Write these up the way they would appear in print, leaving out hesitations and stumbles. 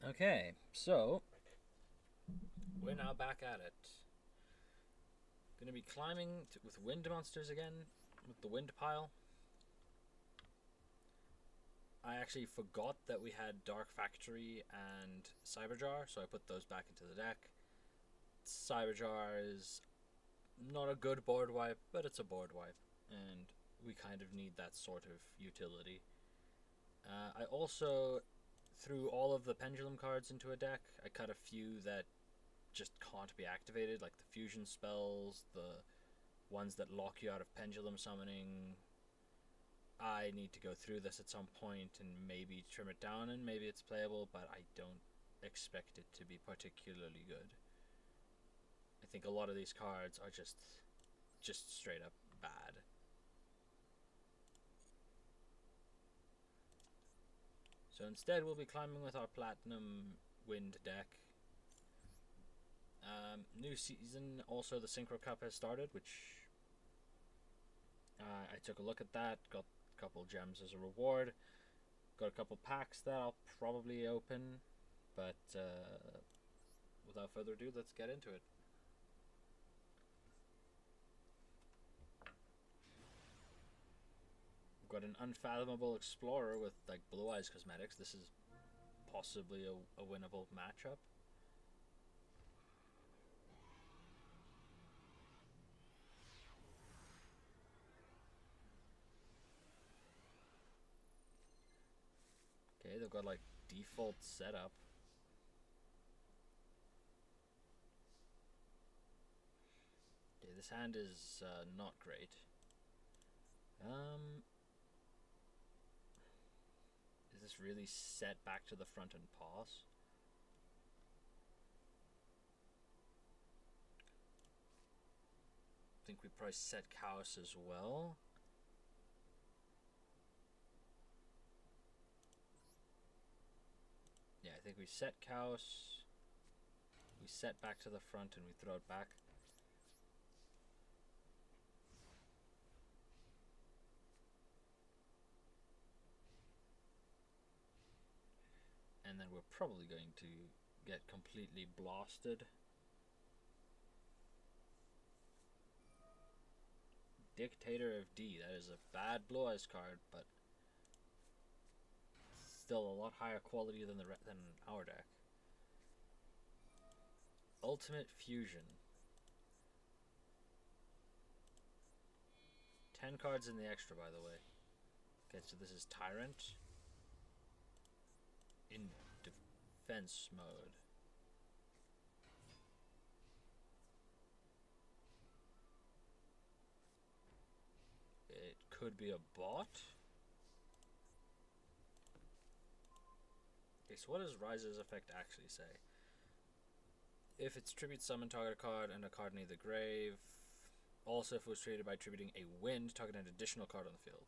Okay, so we're now back at it. Gonna be climbing with wind monsters again, with the wind pile. I actually forgot that we had Dark Factory and Cyberjar, so I put those back into the deck. Cyberjar is not a good board wipe, but it's a board wipe, and we kind of need that sort of utility. I also threw all of the pendulum cards into a deck. I cut a few that just can't be activated, like the fusion spells, the ones that lock you out of pendulum summoning. I need to go through this at some point and maybe trim it down, and maybe it's playable, but I don't expect it to be particularly good. I think a lot of these cards are just straight up bad. So instead we'll be climbing with our Platinum Wind deck. New season, also the Synchro Cup has started, which I took a look at that, got a couple gems as a reward, got a couple packs that I'll probably open, but without further ado, let's get into it. We've got an Unfathomable Explorer with like Blue Eyes Cosmetics. This is possibly a winnable matchup. Okay, they've got like default setup. Okay, this hand is not great. Is this really set back to the front and pass? I think we probably set Chaos as well. Yeah, I think we set Chaos. We set back to the front and we throw it back. And then we're probably going to get completely blasted. Dictator of D. That is a bad Blue Eyes card, but still a lot higher quality than our deck. Ultimate Fusion. 10 cards in the extra, by the way. Okay, so this is Tyrant in defense mode. It could be a bot. Okay, so what does Rise's effect actually say? If it's tribute summon, target a card and a card near the grave. Also, if it was treated by tributing a wind, target an additional card on the field.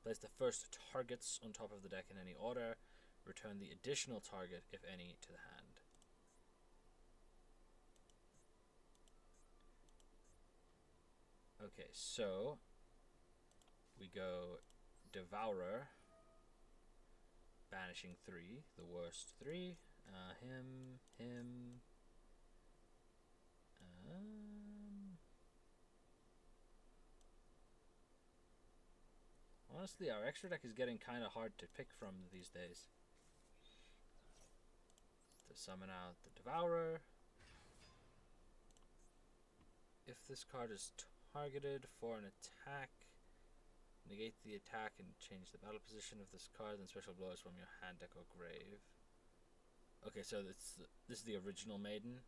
Place the first targets on top of the deck in any order. Return the additional target, if any, to the hand. Okay, so we go Devourer, banishing 3, the worst 3. Him. Honestly, our extra deck is getting kind of hard to pick from these days. To summon out the Devourer. If this card is targeted for an attack, negate the attack and change the battle position of this card, then special blows from your hand, deck, or grave. Okay, so this is the original Maiden.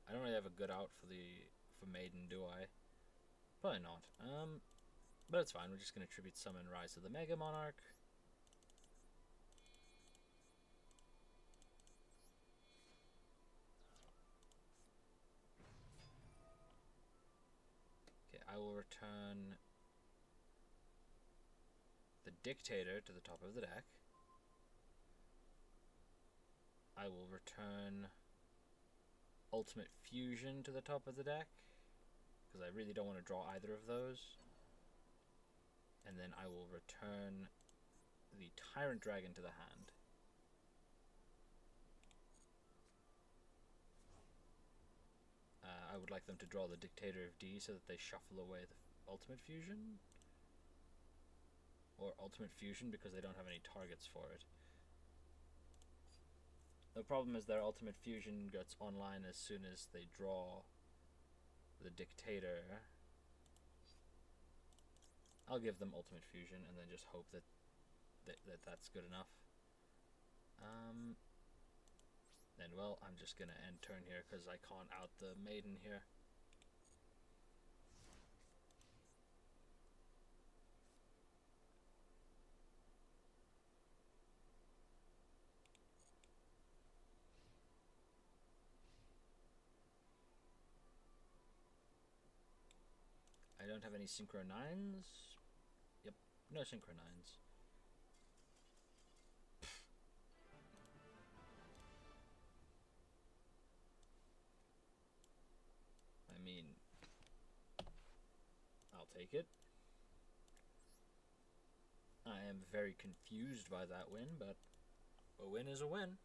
I don't really have a good out for Maiden, do I? Probably not. But it's fine. We're just gonna tribute summon Rise of the Mega Monarch. Okay, I will return the Dictator to the top of the deck. I will return Ultimate Fusion to the top of the deck, because I really don't want to draw either of those. And then I will return the Tyrant Dragon to the hand. I would like them to draw the Dictator of D so that they shuffle away the Ultimate Fusion. Or Ultimate Fusion because they don't have any targets for it. The problem is their Ultimate Fusion gets online as soon as they draw the Dictator. I'll give them Ultimate Fusion and then just hope that that's good enough. Then, well, I'm just gonna end turn here because I can't out the Maiden here. I don't have any Synchro 9s. Yep, no Synchro 9s. I mean, I'll take it. I am very confused by that win, but a win is a win.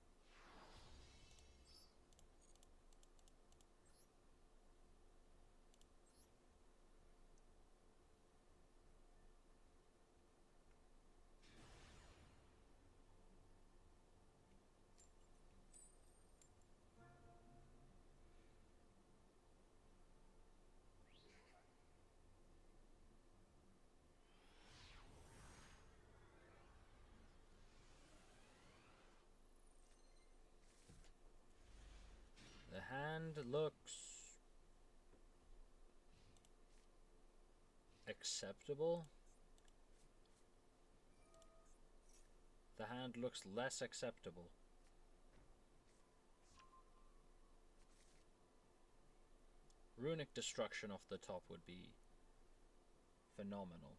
The hand looks acceptable. The hand looks less acceptable. Runic Destruction off the top would be phenomenal.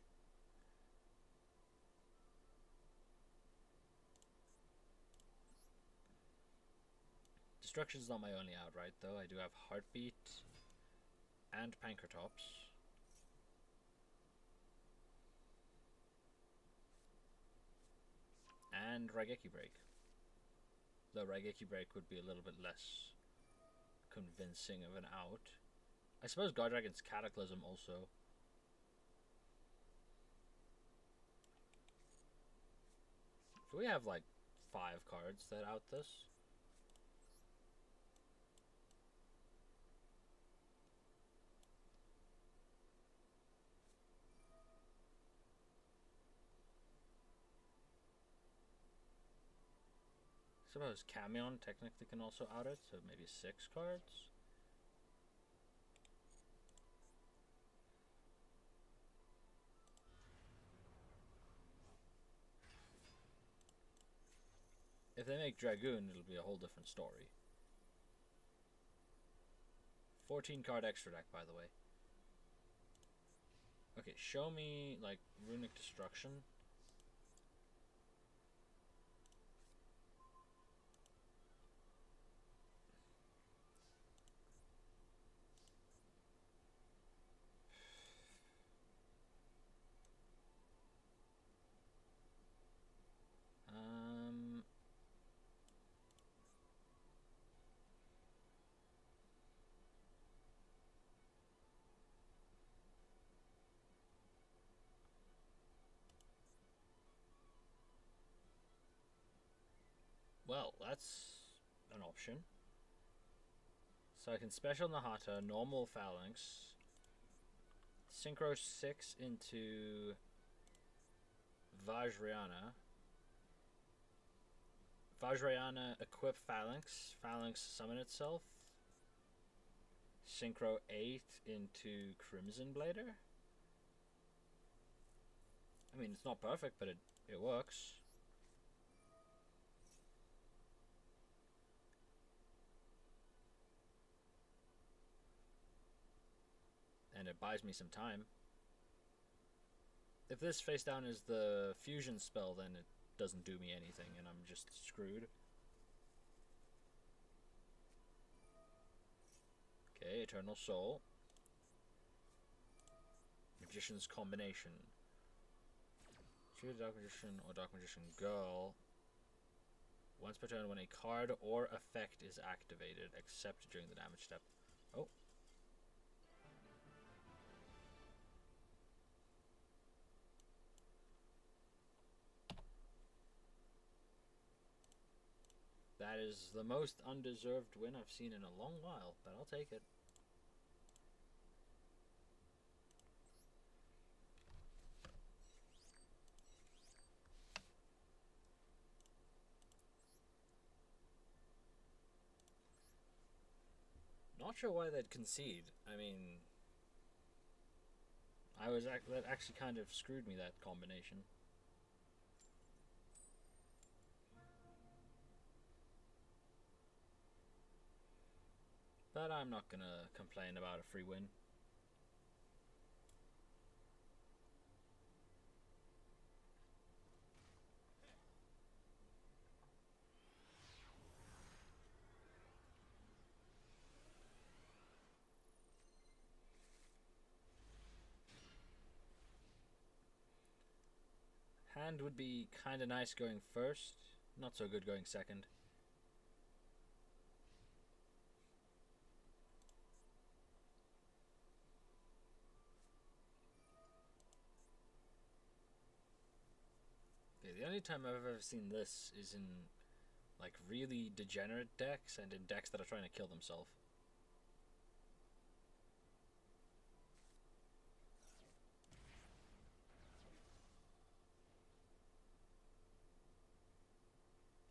Destruction's not my only outright though. I do have Heartbeat and Pankratops. And Raigeki Break. Though Raigeki Break would be a little bit less convincing of an out. I suppose God Dragon's Cataclysm also. So we have like 5 cards that out this. I suppose Camion technically can also out it, so maybe 6 cards. If they make Dragoon, it'll be a whole different story. 14 card extra deck, by the way. Okay, show me, like, Runic Destruction. Well, that's an option. So I can special Nahata, normal Phalanx, Synchro 6 into Vajrayana. Vajrayana equip Phalanx, Phalanx summon itself. Synchro 8 into Crimson Blader. I mean, it's not perfect, but it works. And it buys me some time. If this face down is the fusion spell, then it doesn't do me anything and I'm just screwed. Okay, Eternal Soul. Magician's Combination. Choose Dark Magician or Dark Magician Girl. Once per turn when a card or effect is activated, except during the damage step. Oh. That is the most undeserved win I've seen in a long while, but I'll take it. Not sure why they'd concede. I mean, that actually kind of screwed me, that combination. But I'm not gonna complain about a free win. Hand would be kind of nice going first, not so good going second. Okay, the only time I've ever seen this is in like really degenerate decks and in decks that are trying to kill themselves.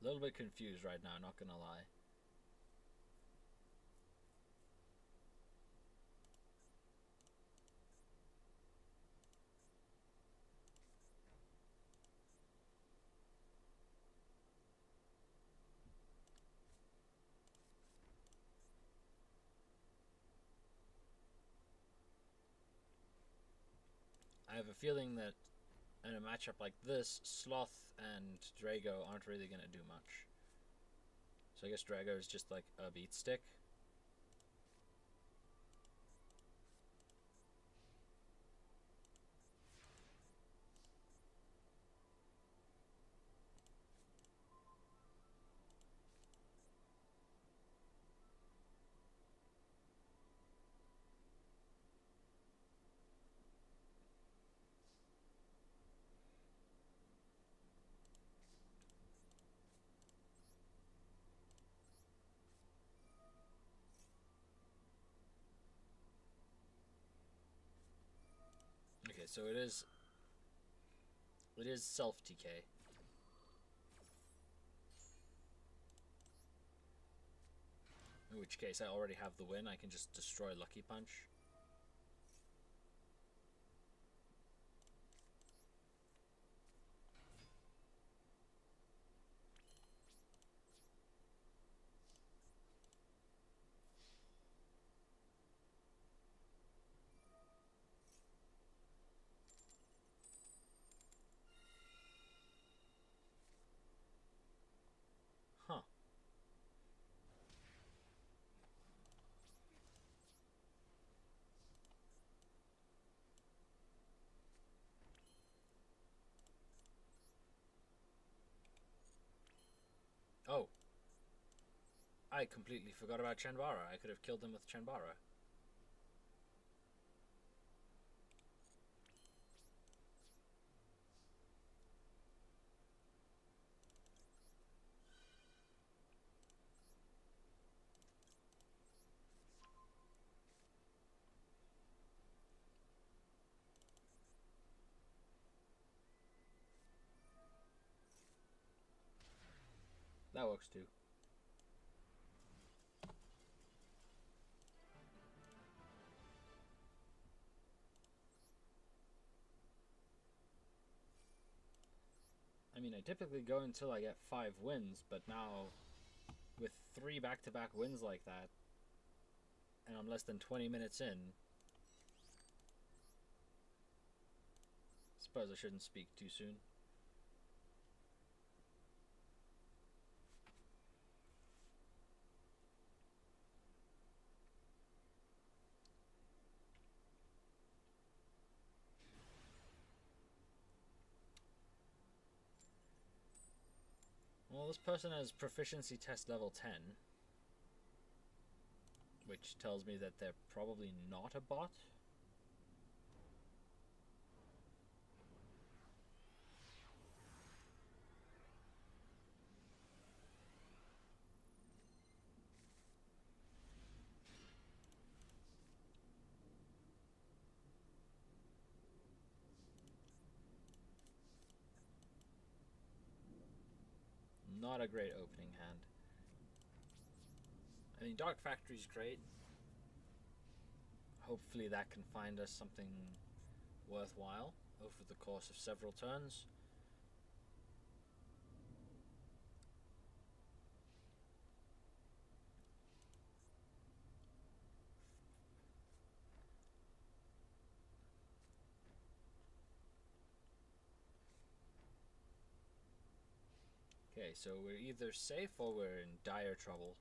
A little bit confused right now, not gonna lie. I have a feeling that in a matchup like this, Sloth and Drago aren't really gonna do much. So I guess Drago is just like a beat stick. Okay, so it is self TK. In which case I already have the win, I can just destroy Lucky Punch. Huh. Oh. I completely forgot about Chanbara. I could have killed him with Chanbara. That works too. I mean, I typically go until I get 5 wins, but now with 3 back-to-back wins like that, and I'm less than 20 minutes in, suppose I shouldn't speak too soon. Well, this person has proficiency test level 10, which tells me that they're probably not a bot. Not a great opening hand. I mean, Dark Factory's great. Hopefully that can find us something worthwhile over the course of several turns. Okay, so we're either safe or we're in dire trouble.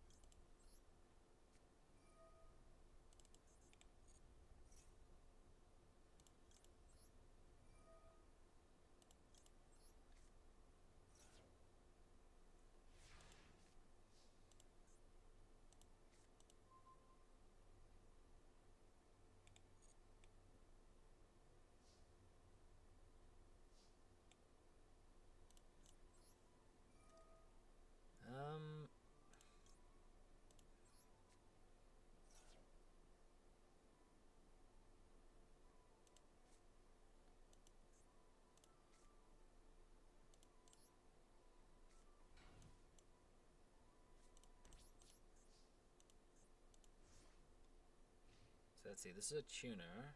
So let's see, this is a tuner.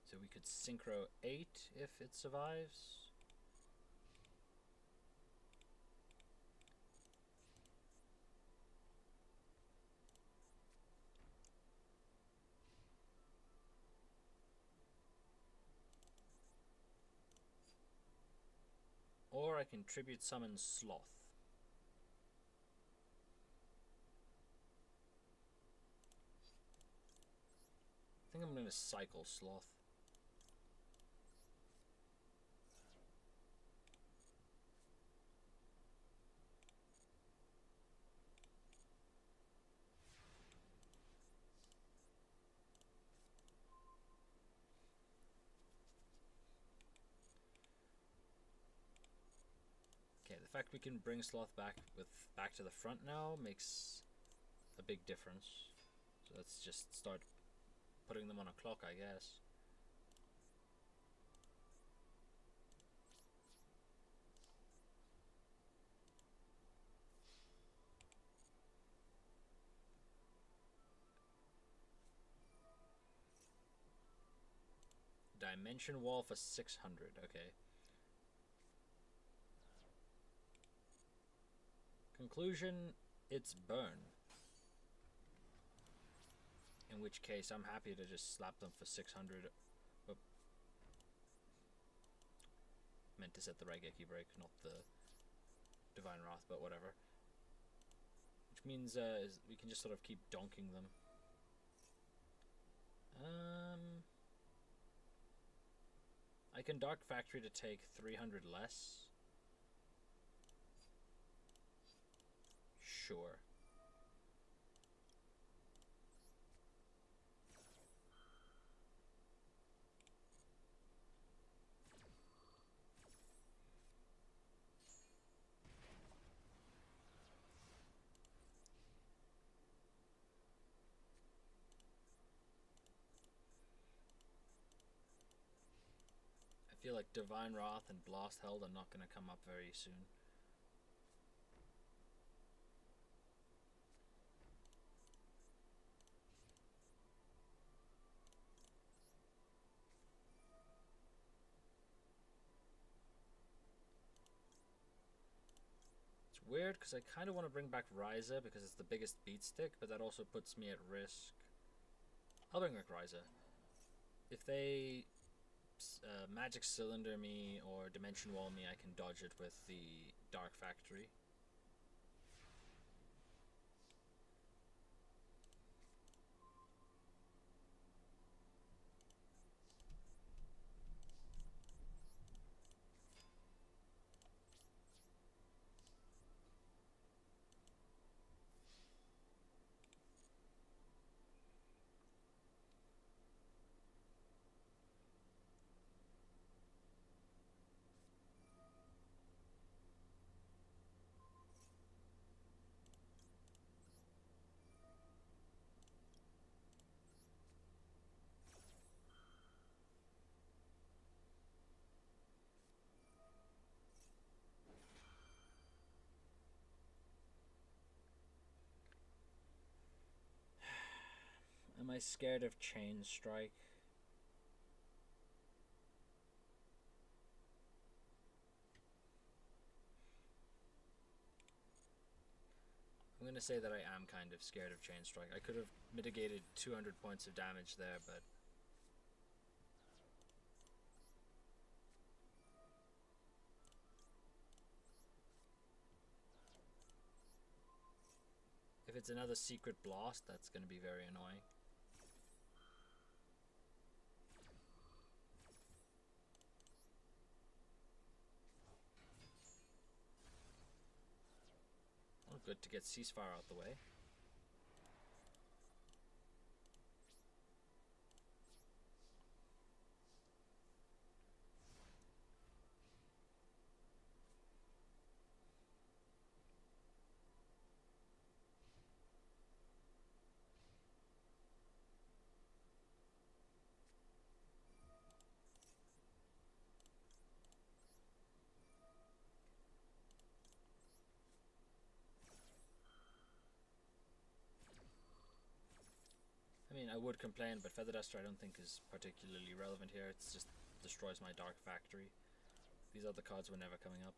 So we could synchro 8 if it survives. Or I can tribute summon Sloth. I think I'm going to cycle Sloth. Okay, the fact we can bring Sloth back to the front now makes a big difference. So let's just start putting them on a clock, I guess. Dimension wall for 600, okay. Conclusion, it's burn. In which case, I'm happy to just slap them for 600. Oh. Meant to set the Raigeki break, not the Divine Wrath, but whatever. Which means we can just sort of keep donking them. I can Dark Factory to take 300 less. Sure. I feel like Divine Wrath and Blast Held are not going to come up very soon. It's weird because I kind of want to bring back Ryza because it's the biggest beat stick, but that also puts me at risk. I'll bring back Ryza. If they Magic Cylinder me or Dimension Wall me, I can dodge it with the Dark Factory. I scared of Chain Strike? I'm gonna say that I am kind of scared of Chain Strike. I could have mitigated 200 points of damage there, but if it's another Secret Blast, that's gonna be very annoying. Well, good to get Ceasefire out the way. I mean, I would complain, but Feather Duster I don't think is particularly relevant here. It's just destroys my Dark Factory. These other cards were never coming up.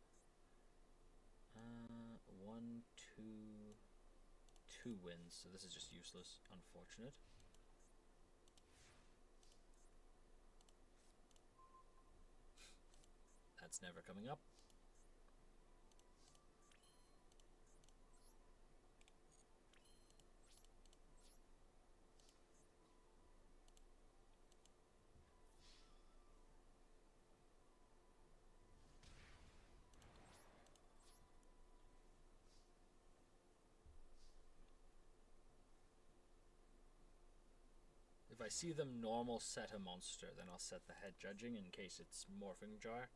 1, 2 wins, so this is just useless. Unfortunate. That's never coming up. If I see them normal set a monster, then I'll set the Head Judging in case it's Morphing Jar.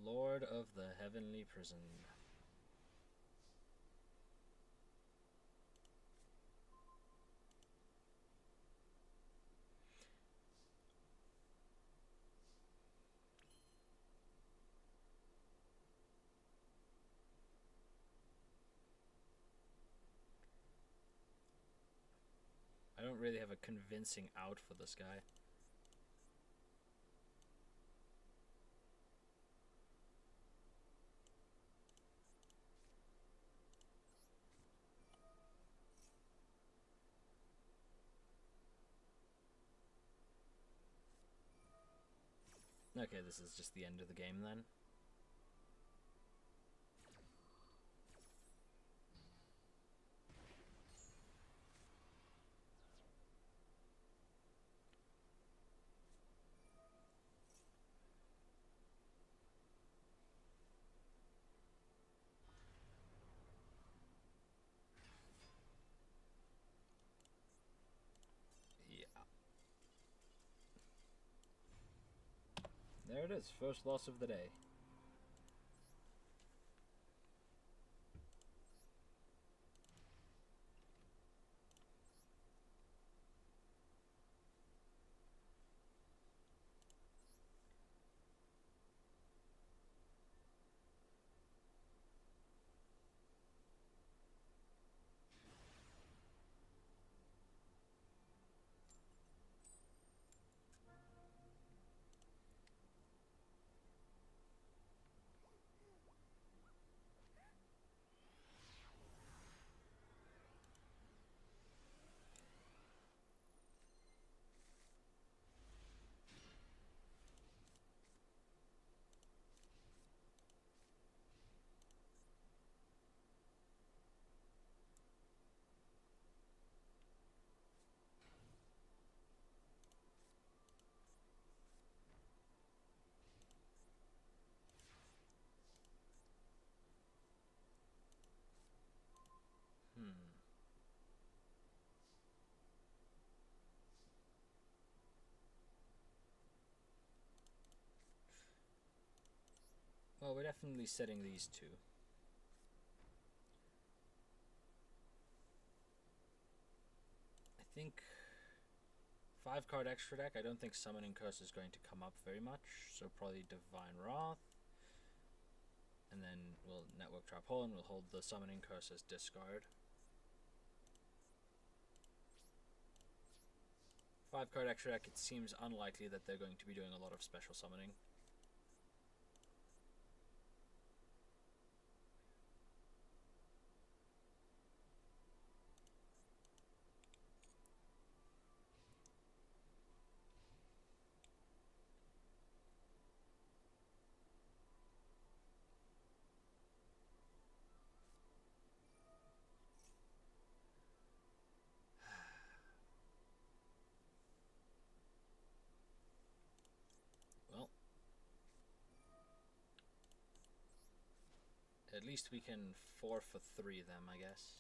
Lord of the Heavenly Prison. I don't really have a convincing out for this guy. Okay, this is just the end of the game then. There it is, first loss of the day. Well, we're definitely setting these two. I think 5-card extra deck. I don't think Summoning Curse is going to come up very much, so probably Divine Wrath. And then we'll Network Trap Hole and we'll hold the Summoning Curse as discard. 5-card extra deck, it seems unlikely that they're going to be doing a lot of special summoning. Well, at least we can 4 for 3 them, I guess.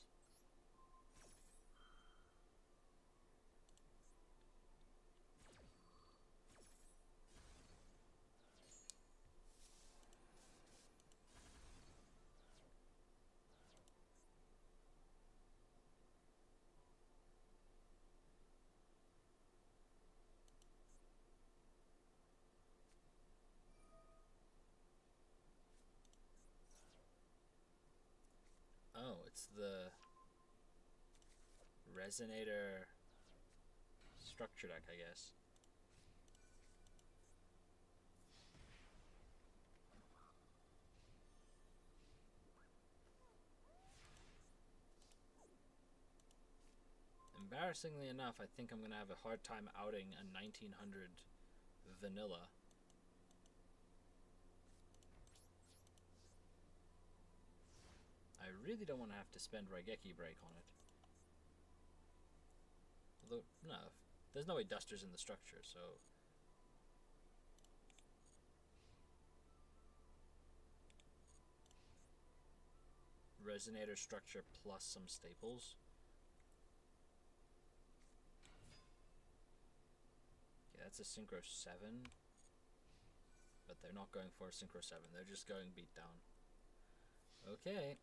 Oh, it's the Resonator structure deck, I guess. Embarrassingly enough, I think I'm going to have a hard time outing a 1900 vanilla. I really don't want to have to spend Raigeki Break on it. Although, no, there's no way Duster's in the structure, so... Resonator structure plus some staples. Yeah, that's a Synchro 7. But they're not going for a Synchro 7, they're just going beat down. Okay.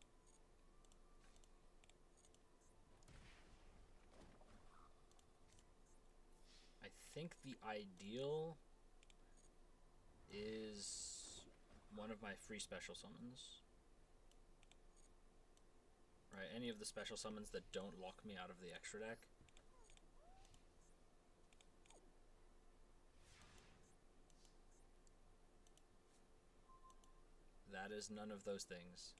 I think the ideal is one of my free special summons. Right, any of the special summons that don't lock me out of the extra deck. That is none of those things.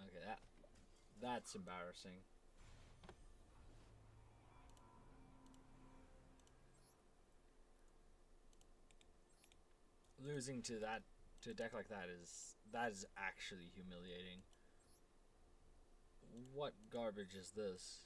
Okay, that's embarrassing. Losing to a deck like that is actually humiliating. What garbage is this?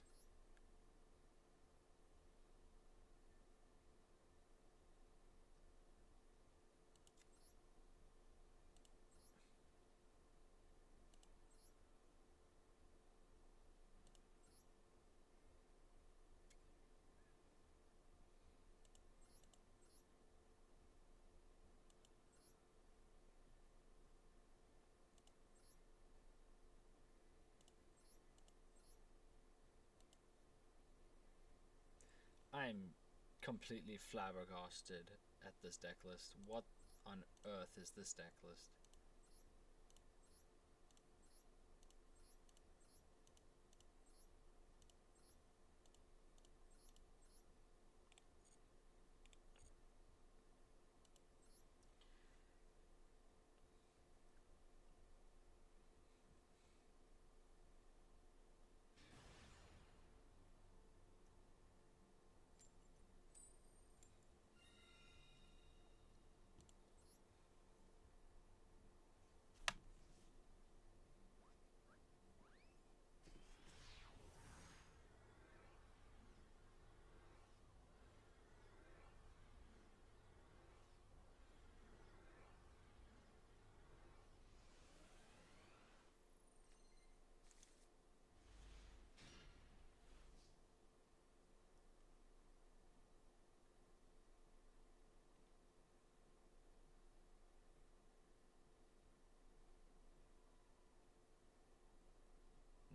I'm completely flabbergasted at this deck list. What on earth is this deck list?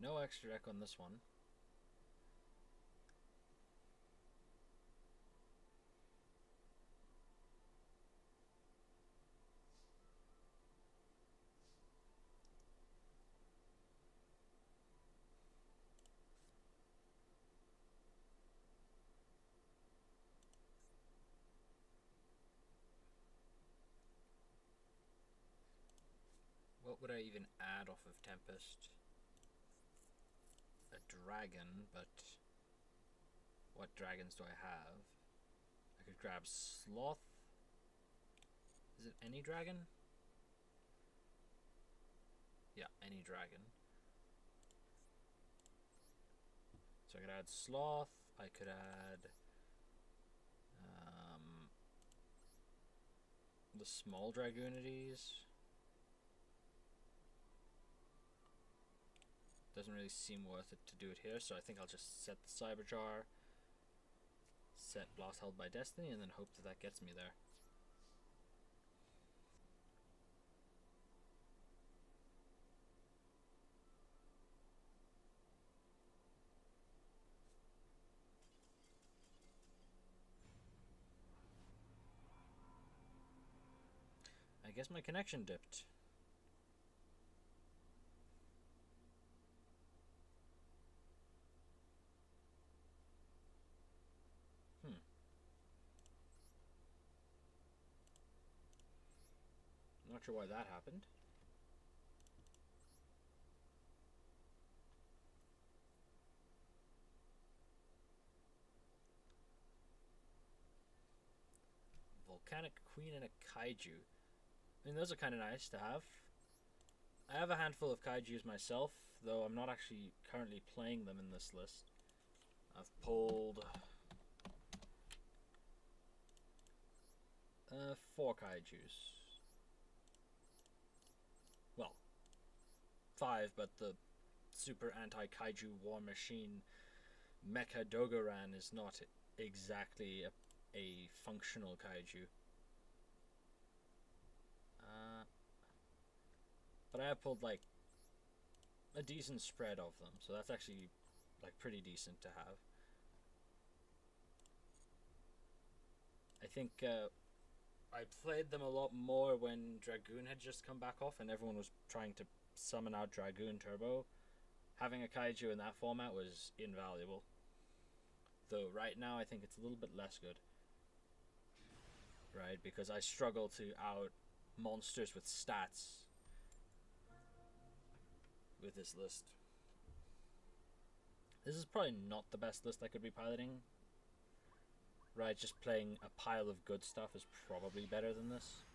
no extra deck on this one. What would I even add off of Tempest? A dragon, but what dragons do I have? I could grab Sloth. Is it any dragon? Yeah, any dragon. So I could add Sloth. I could add the small Dragoonides. Doesn't really seem worth it to do it here, so I think I'll just set the Cyberjar, set Blast Held by Destiny, and then hope that that gets me there. I guess my connection dipped. Not sure why that happened. Volcanic Queen and a Kaiju. I mean, those are kind of nice to have. I have a handful of Kaijus myself, though I'm not actually currently playing them in this list. I've pulled 4 Kaijus. Well, 5, but the super anti-Kaiju war machine Mecha Dogoran is not exactly a functional Kaiju. But I have pulled like a decent spread of them, so that's actually like pretty decent to have. I think I played them a lot more when Dragoon had just come back off and everyone was trying to summon out Dragoon Turbo. Having a Kaiju in that format was invaluable. Though right now I think it's a little bit less good. Right, because I struggle to out monsters with stats with this list. This is probably not the best list I could be piloting. Right, just playing a pile of good stuff is probably better than this.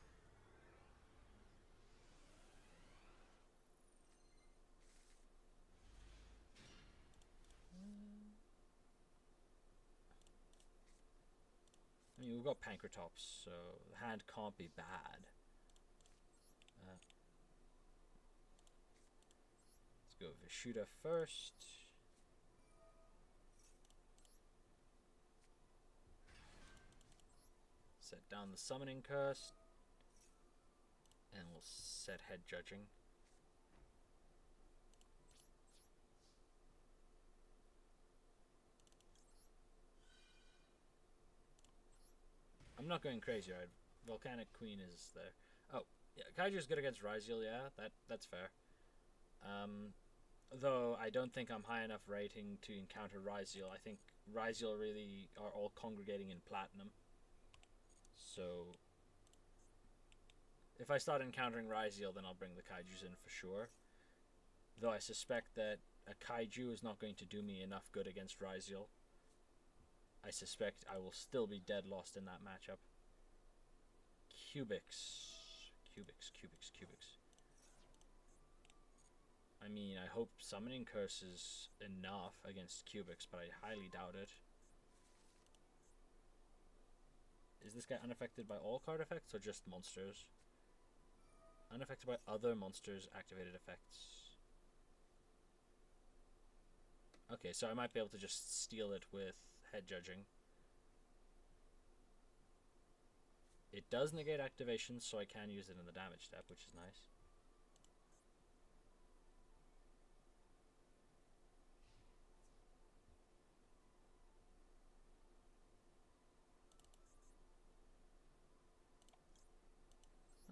I mean, we've got Pankratops, so the hand can't be bad. Let's go Vishuda first. Set down the Summoning Curse. And we'll set Head Judging. I'm not going crazy, right? Volcanic Queen is there. Oh, yeah, Kaiju's good against Ryziel, yeah, that's fair. Though I don't think I'm high enough rating to encounter Ryziel. I think Ryziel really are all congregating in Platinum. So if I start encountering Ryziel, then I'll bring the Kaijus in for sure. Though I suspect that a Kaiju is not going to do me enough good against Ryziel. I suspect I will still be dead lost in that matchup. Cubics. I mean, I hope Summoning Curse is enough against Cubics, but I highly doubt it. Is this guy unaffected by all card effects or just monsters? Unaffected by other monsters' activated effects. Okay, so I might be able to just steal it with Head Judging. It does negate activation, so I can use it in the damage step, which is nice.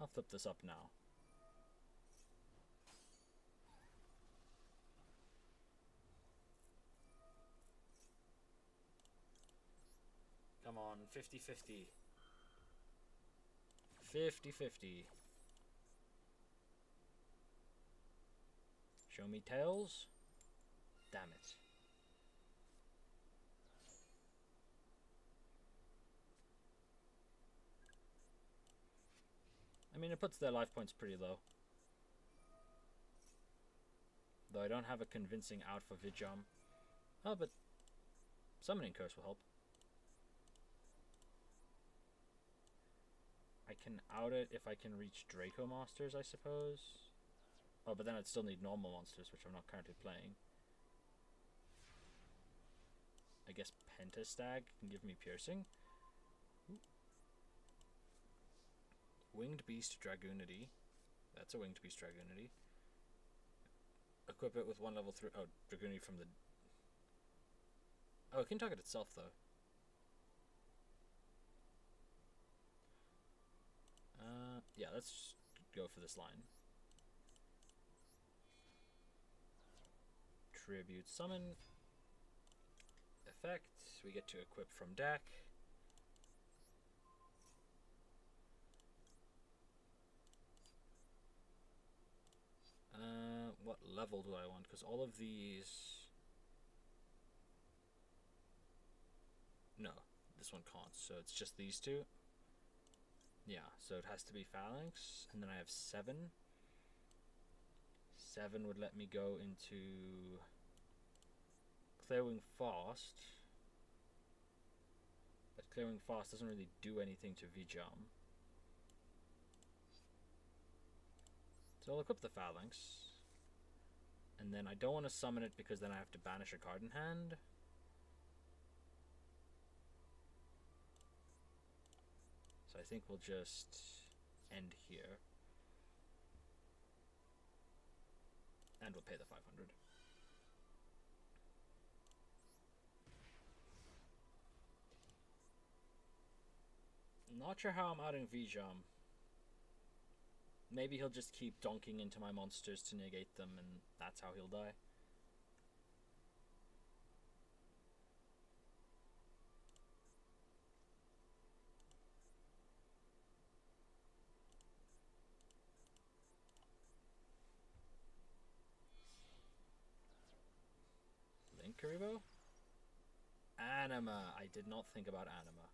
I'll flip this up now. Come on, 50-50. 50-50. Show me tails. Damn it. I mean, it puts their life points pretty low. Though I don't have a convincing out for Yugioh. Oh, but Summoning Curse will help. I can out it if I can reach Draco monsters, I suppose. Oh, but then I'd still need normal monsters, which I'm not currently playing. I guess Pentastag can give me piercing. Ooh. Winged Beast Dragoonity. That's a Winged Beast Dragoonity. Equip it with 1 level 3. Oh, Dragoonity from the... Oh, it can target itself, though. Yeah, let's go for this line. Tribute Summon. Effect. We get to equip from deck. What level do I want? Because all of these... No, this one can't, so it's just these two. Yeah, so it has to be Phalanx, and then I have 7. 7 would let me go into Clearwing Fast. But Clearwing Fast doesn't really do anything to Yugioh. So I'll equip the Phalanx. And then I don't want to summon it because then I have to banish a card in hand. So I think we'll just end here. And we'll pay the 500. Not sure how I'm outing Yugioh. Maybe he'll just keep donking into my monsters to negate them, and that's how he'll die. Linkuriboh? Anima. I did not think about Anima.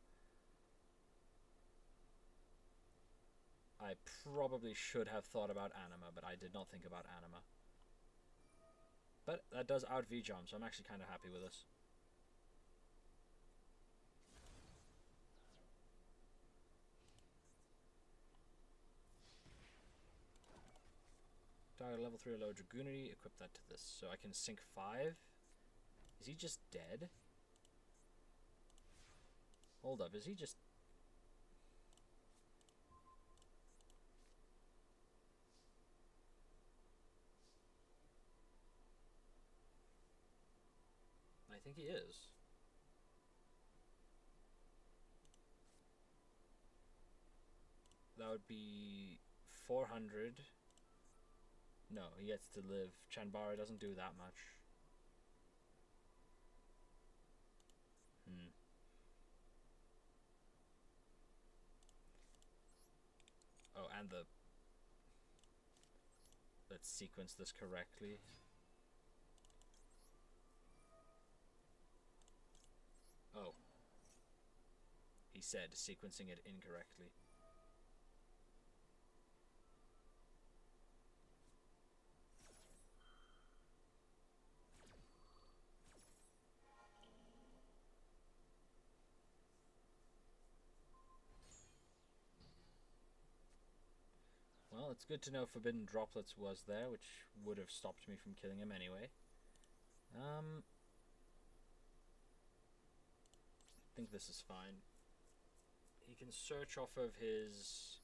I probably should have thought about Anima, but I did not think about Anima. But that does out Yugioh, so I'm actually kind of happy with this. Target level 3 or lower Dragoonity, equip that to this. So I can sink 5. Is he just dead? Hold up, is he just... I think he is. That would be 400. No, he gets to live. Chanbara doesn't do that much. Oh, and the... Let's sequence this correctly. Oh. He said sequencing it incorrectly. Well, it's good to know Forbidden Droplets was there, which would have stopped me from killing him anyway. I think this is fine. He can search off of his...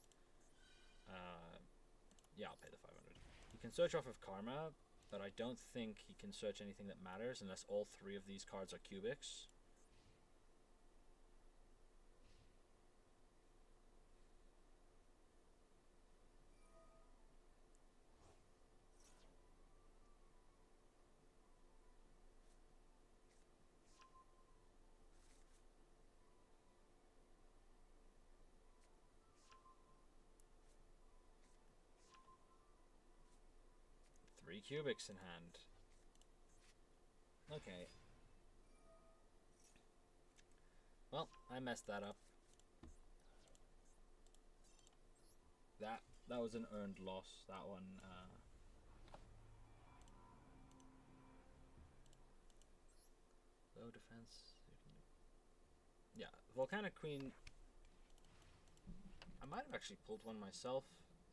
yeah, I'll pay the 500. He can search off of Karma, but I don't think he can search anything that matters unless all 3 of these cards are cubics. 3 cubics in hand. Okay. Well, I messed that up. That was an earned loss. That one. Low defense. Yeah, Volcanic Queen. I might have actually pulled one myself,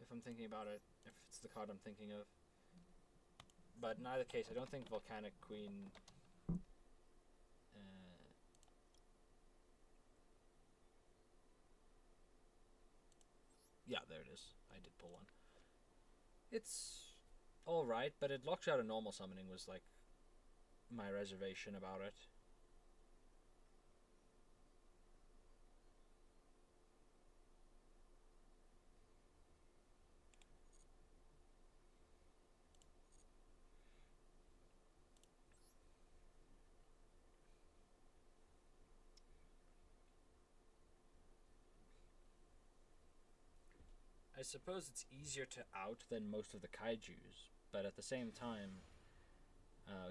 if I'm thinking about it, if it's the card I'm thinking of. But in either case, I don't think Volcanic Queen... yeah, there it is. I did pull one. It's alright, but it locks out a normal summoning was like my reservation about it. I suppose it's easier to out than most of the kaijus, but at the same time,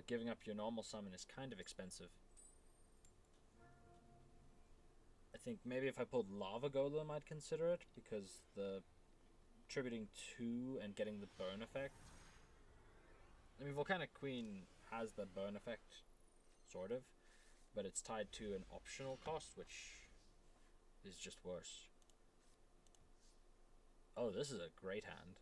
giving up your normal summon is kind of expensive. I think maybe if I pulled Lava Golem, I'd consider it, because the tributing 2 and getting the burn effect. I mean, Volcanic Queen has the burn effect, sort of, but it's tied to an optional cost, which is just worse. Oh, this is a great hand.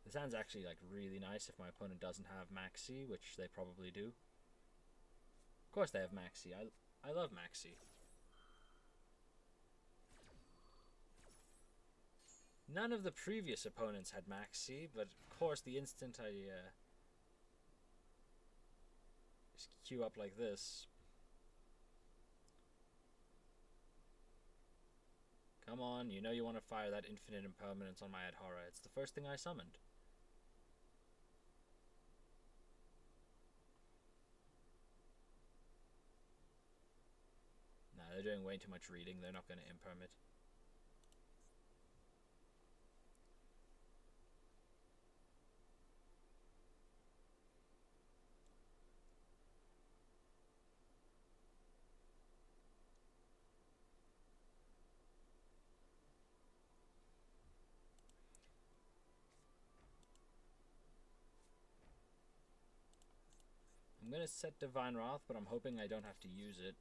This hand's actually like really nice if my opponent doesn't have Maxi, which they probably do. Of course they have Maxi. I love Maxi. None of the previous opponents had Maxi, but of course the instant I just queue up like this. Come on, you know you want to fire that infinite impermanence on my Adhara. It's the first thing I summoned. Nah, they're doing way too much reading. They're not going to impermit. I'm going to set Divine Wrath, but I'm hoping I don't have to use it.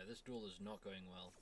Yeah, this duel is not going well.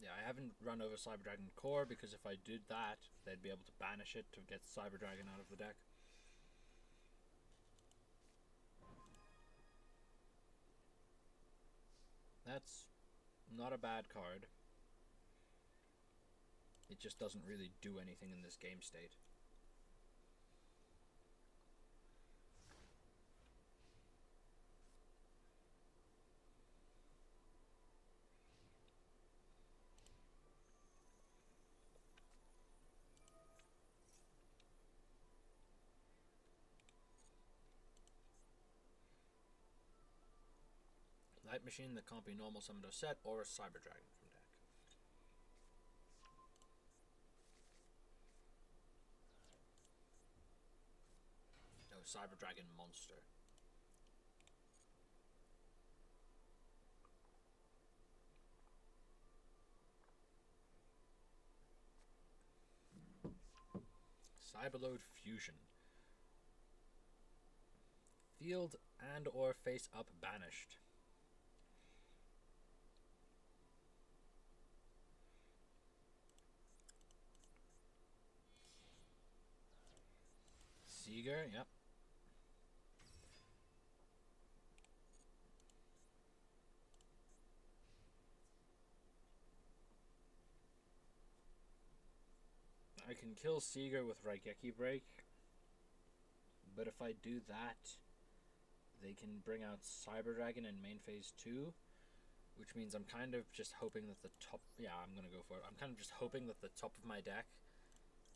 Yeah, I haven't run over Cyber Dragon Core because if I did that, they'd be able to banish it to get Cyber Dragon out of the deck. That's not a bad card. It just doesn't really do anything in this game state. Light Machine that can't be normal summoned or set, or a Cyber Dragon from deck. No, Cyber Dragon monster. Cyberload Fusion. Field and or face up banished. Seeger, yep. I can kill Seeger with Raigeki Break, but if I do that, they can bring out Cyber Dragon in main phase 2, which means I'm kind of just hoping that the top... Yeah, I'm gonna go for it. I'm kind of just hoping that the top of my deck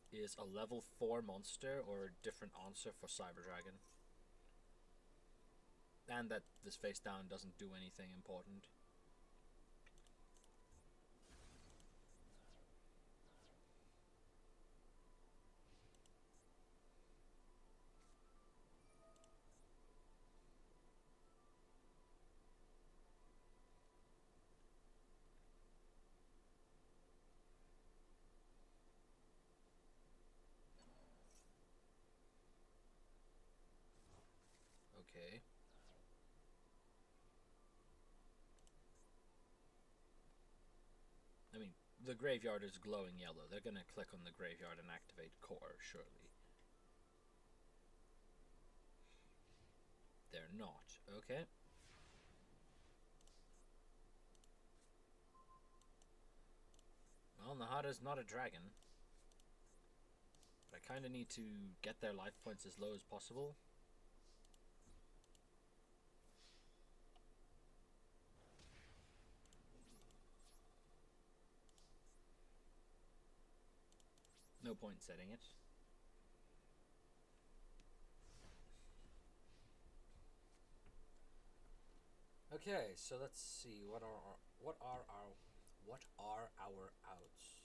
is a level 4 monster or a different answer for Cyber Dragon. And that this face down doesn't do anything important. Okay. I mean, the graveyard is glowing yellow. They're gonna click on the graveyard and activate core, surely. They're not. Okay. Well, Nahada's not a dragon. But I kind of need to get their life points as low as possible. No point setting it. Okay, so let's see what are our outs.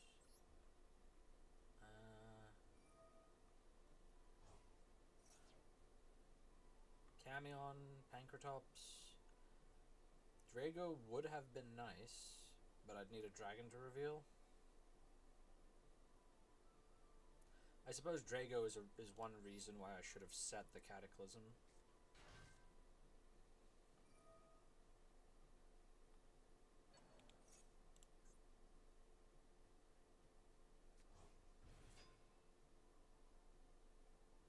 Camion, Pankratops. Drago would have been nice, but I'd need a dragon to reveal. I suppose Drago is one reason why I should have set the Cataclysm.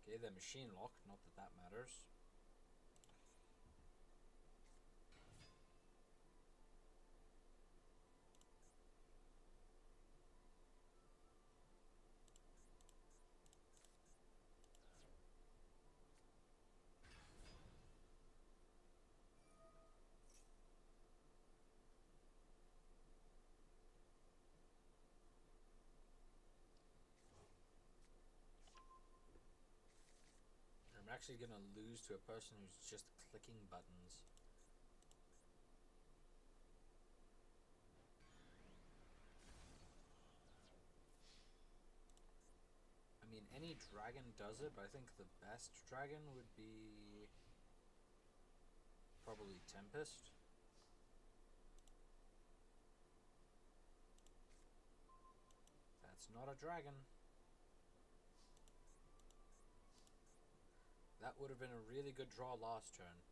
Okay, the machine lock, not that that matters. I'm actually gonna lose to a person who's just clicking buttons. I mean, any dragon does it, but I think the best dragon would be probably Tempest. That's not a dragon. That would have been a really good draw last turn.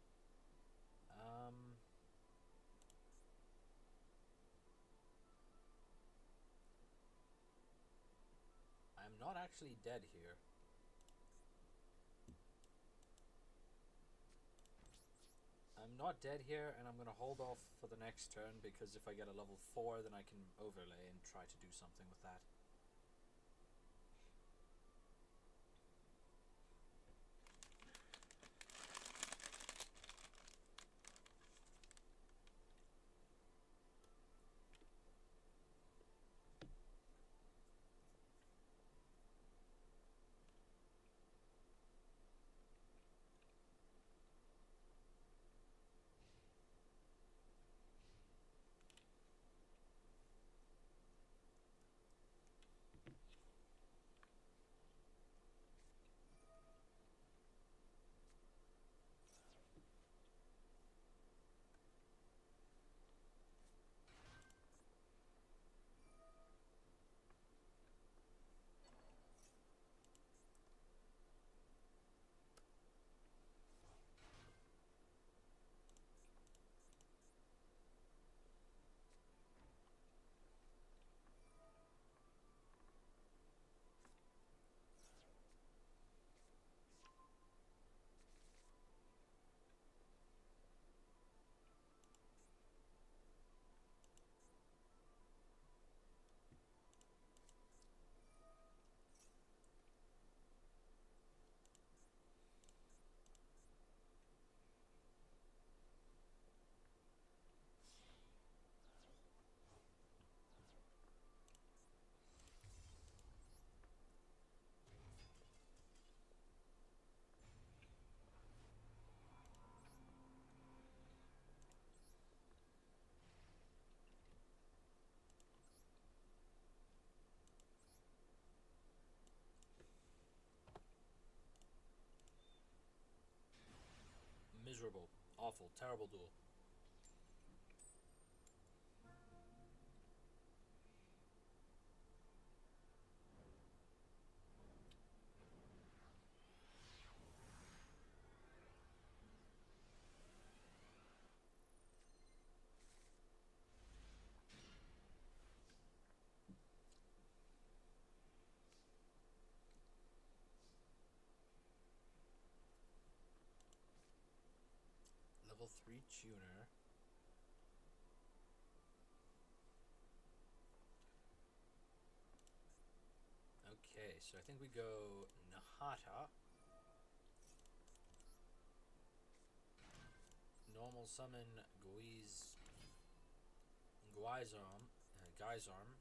I'm not actually dead here. I'm not dead here, and I'm going to hold off for the next turn, because if I get a level 4, then I can overlay and try to do something with that. Miserable, awful, terrible duel. Level 3 tuner. Okay, so I think we go Nahata. Normal summon Geyserm.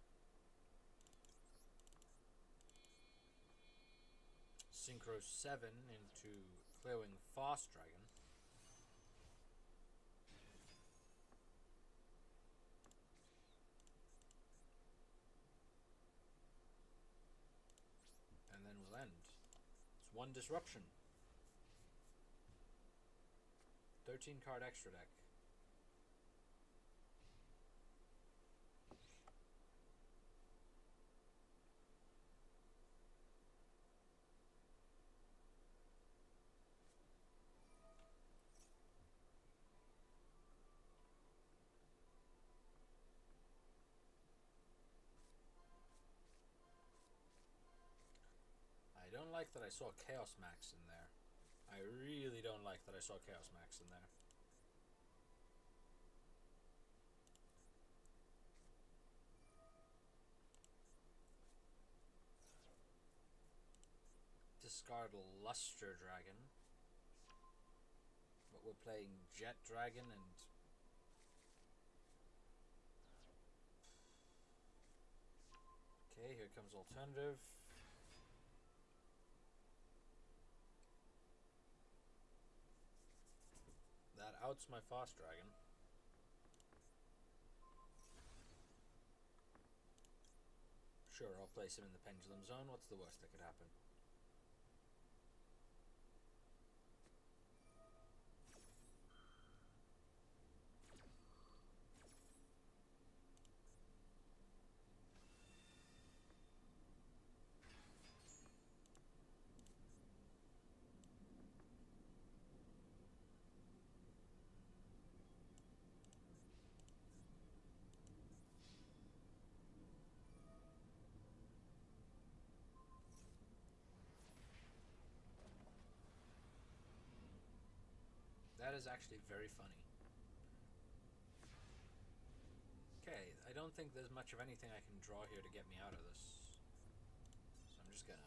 Synchro 7 into Clearwing Fast Dragon. And then we'll end. It's 1 disruption. 13 card extra deck. like that I saw Chaos Max in there. I really don't like that I saw Chaos Max in there. Discard Luster Dragon. But we're playing Jet Dragon and... Okay, here comes Alternative. That outs my Fast Dragon. Sure, I'll place him in the Pendulum Zone. What's the worst that could happen? That is actually very funny. Okay, I don't think there's much of anything I can draw here to get me out of this. So I'm just gonna...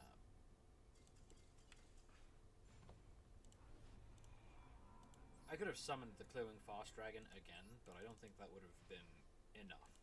I could have summoned the Clearing Fast Dragon again, but I don't think that would have been enough.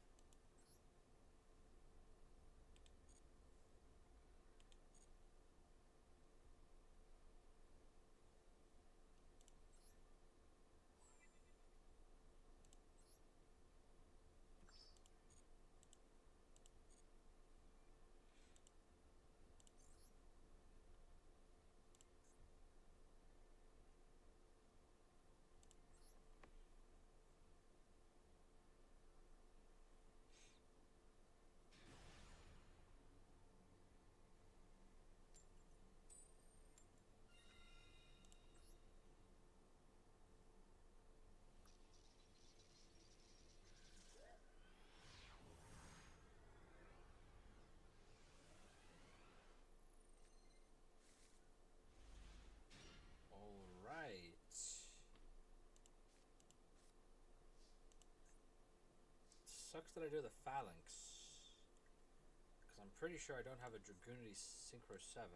Alright. Sucks that I do the Phalanx. Because I'm pretty sure I don't have a Dragoonity Synchro 7.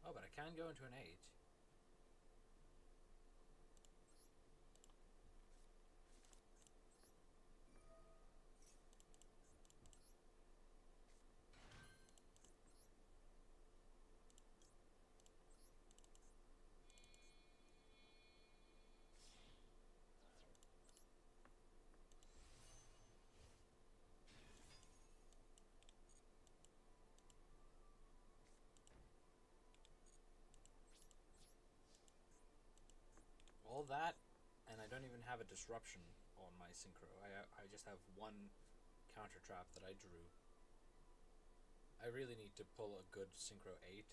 Oh, but I can go into an 8. All that, and I don't even have a disruption on my synchro. I just have one counter trap that I drew. I really need to pull a good synchro 8.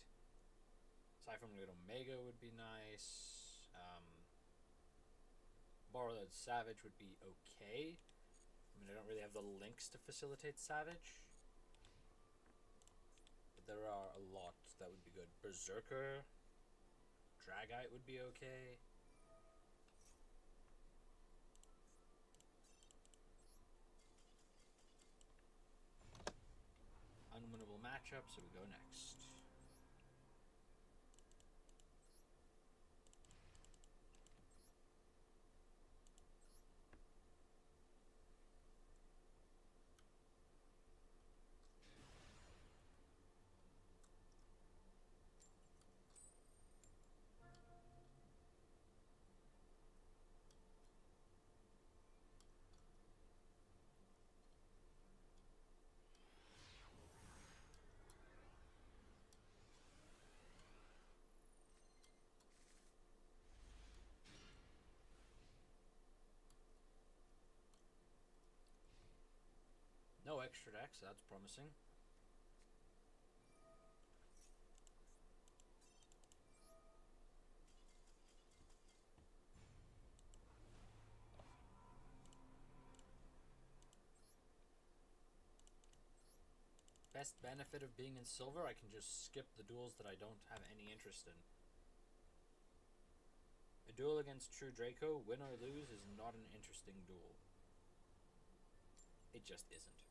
Aside from Little Omega would be nice. Borrowed Savage would be okay. I mean, I don't really have the links to facilitate Savage. But there are a lot that would be good. Berserker. Dragite would be okay. Unwinnable matchup, so we go next. extra decks, that's promising. Best benefit of being in silver, I can just skip the duels that I don't have any interest in. A duel against True Draco, win or lose, is not an interesting duel. It just isn't.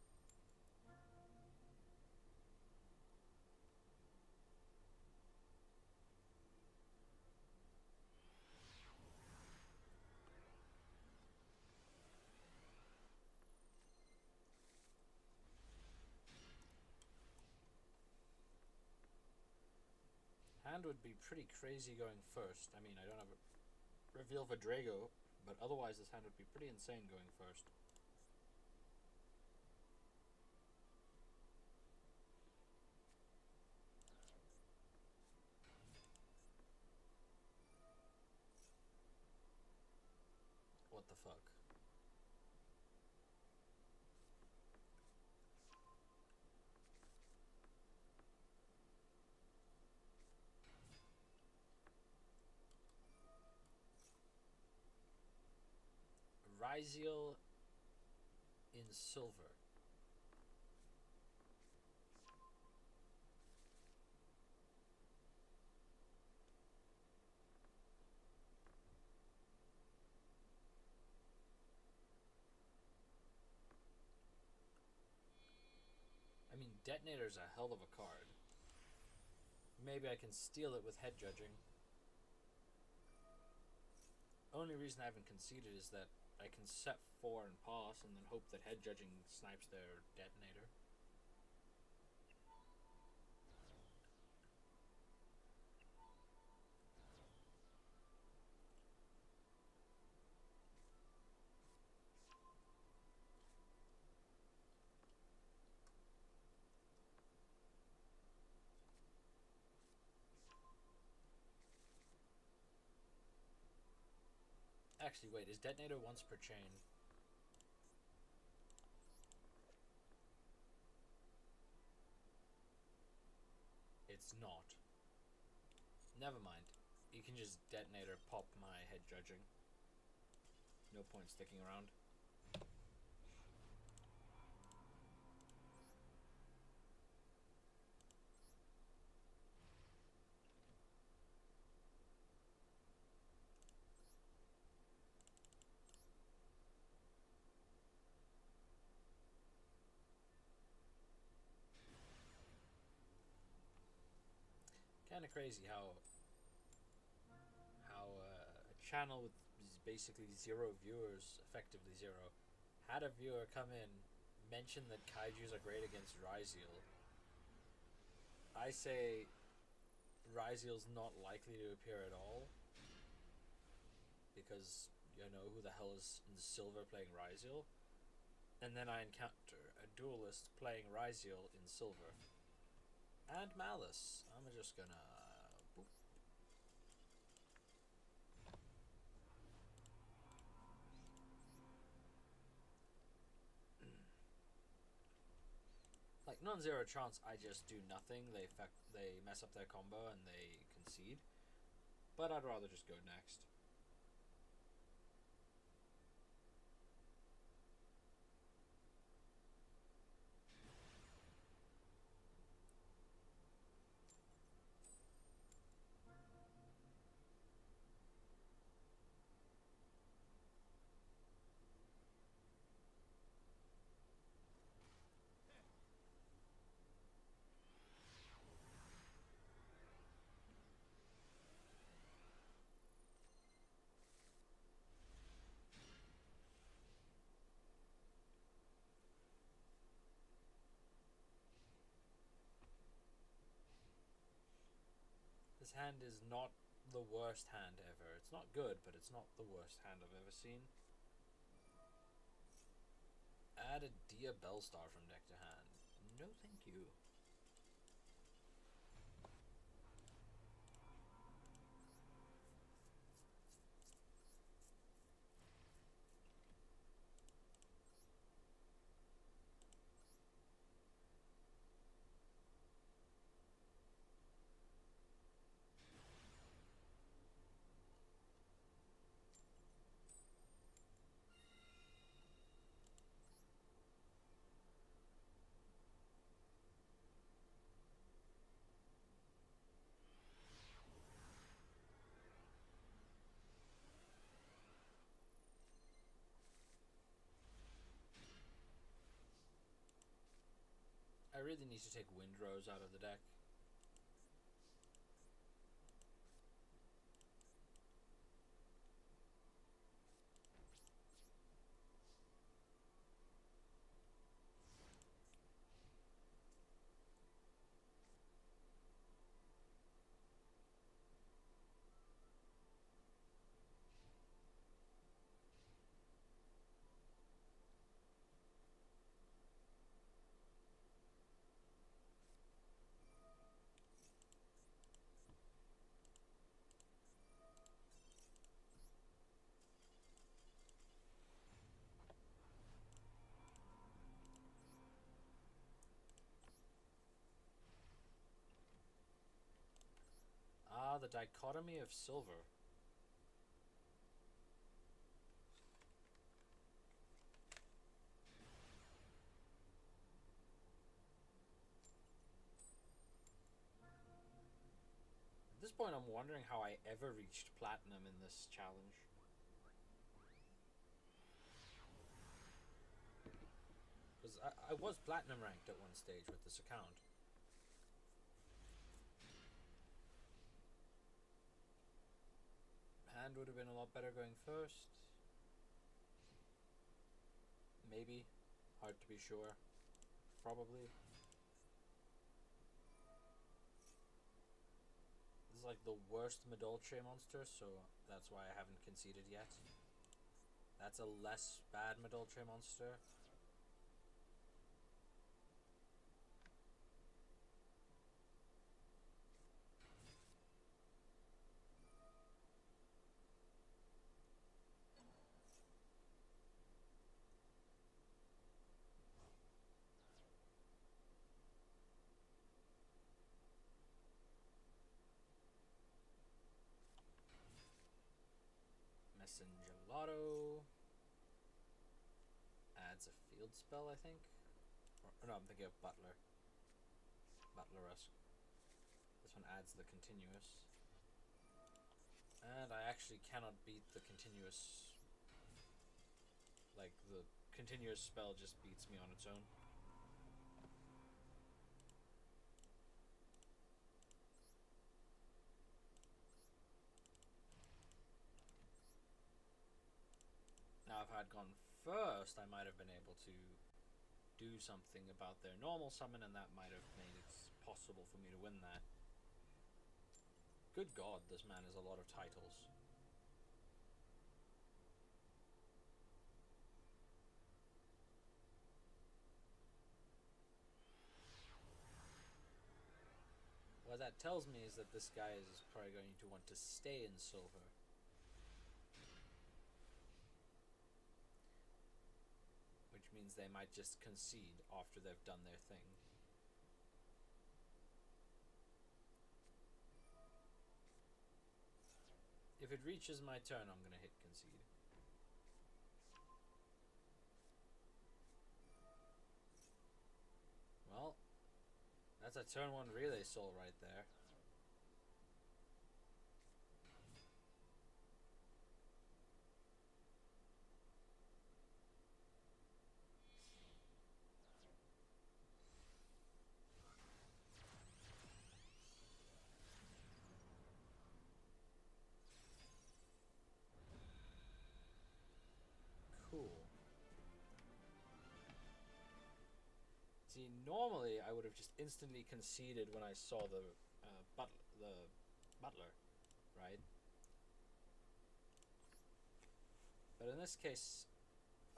Hand would be pretty crazy going first. I mean, I don't have a reveal for Drago, but otherwise this hand would be pretty insane going first. What the fuck? Ryziel in silver. I mean, Detonator's a hell of a card. Maybe I can steal it with head judging. Only reason I haven't conceded is that I can set 4 and pass and then hope that head judging snipes their Detonator. Actually, wait, is Detonator once per chain? It's not. Never mind. You can just Detonator pop my head judging. No point sticking around. Kind of crazy how a channel with basically 0 viewers, effectively 0, had a viewer come in, mention that kaijus are great against Ryziel. I say Ryziel's not likely to appear at all because you know who the hell is in silver playing Ryziel, and then I encounter a duelist playing Ryziel in silver. And Malice. I'm just gonna... boop. Like, non-zero chance I just do nothing. They mess up their combo and they concede. But I'd rather just go next. This hand is not the worst hand ever. It's not good, but it's not the worst hand I've ever seen. Add a Dia Bellstar from deck to hand. No thank you. really need to take Windrose out of the deck. Ah, the dichotomy of silver. At this point, I'm wondering how I ever reached platinum in this challenge. Because I was platinum ranked at one stage with this account. Hand would have been a lot better going first. Maybe. Hard to be sure. Probably. This is like the worst Madolche monster, so that's why I haven't conceded yet. That's a less bad Madolche monster. Gelato adds a field spell, I think. Or no, I'm thinking of Butler. Butler-esque. This one adds the continuous. And I actually cannot beat the continuous. Like, the continuous spell just beats me on its own. Now, if I had gone first, I might have been able to do something about their normal summon, and that might have made it possible for me to win that. Good God, this man has a lot of titles. What that tells me is that this guy is probably going to want to stay in silver. Which means they might just concede after they've done their thing. If it reaches my turn, I'm gonna hit concede. Well, that's a turn 1 relay soul right there. See, normally I would have just instantly conceded when I saw the butler, right? But in this case,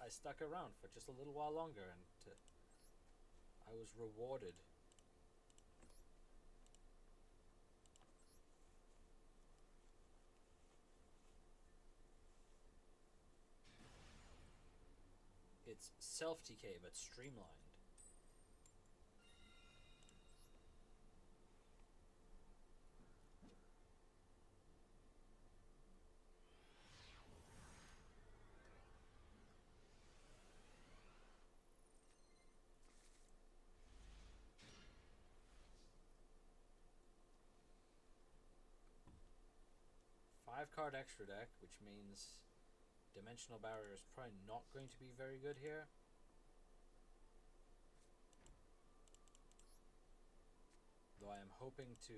I stuck around for just a little while longer, and I was rewarded. It's self-TK, but streamlined. Five-card extra deck, which means Dimensional Barrier is probably not going to be very good here. I am hoping to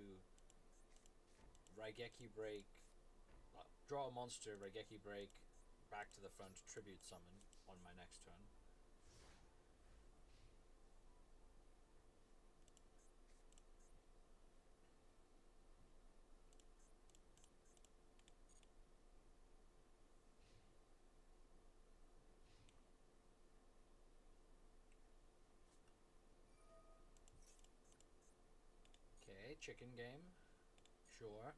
Raigeki Break, draw a monster, Raigeki Break, back to the front, Tribute Summon on my next turn. Okay, chicken game. Sure.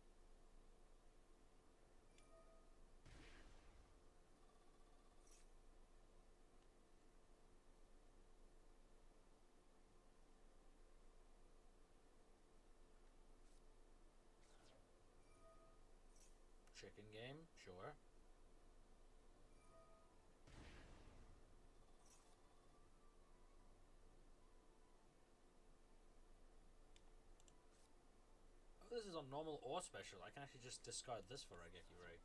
Chicken game. Sure. Oh, this is on normal or special. I can actually just discard this for Raigeki Break.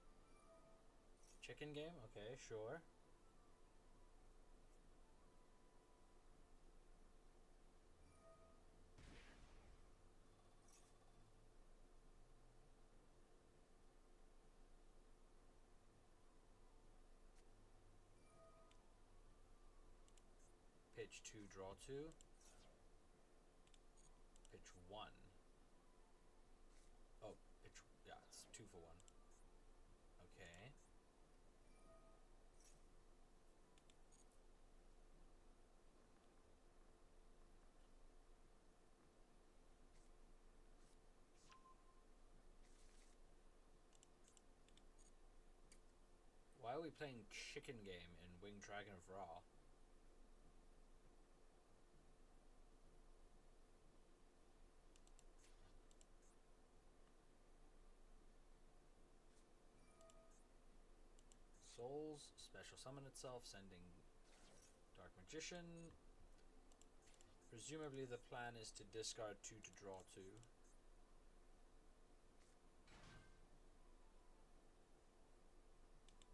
Chicken game? Okay, sure. Pitch 2, draw 2. Pitch 1. Oh, pitch... yeah, it's 2 for 1. Okay. Why are we playing chicken game in Winged Dragon of Ra? Souls, special summon itself, sending Dark Magician. Presumably the plan is to discard 2 to draw 2.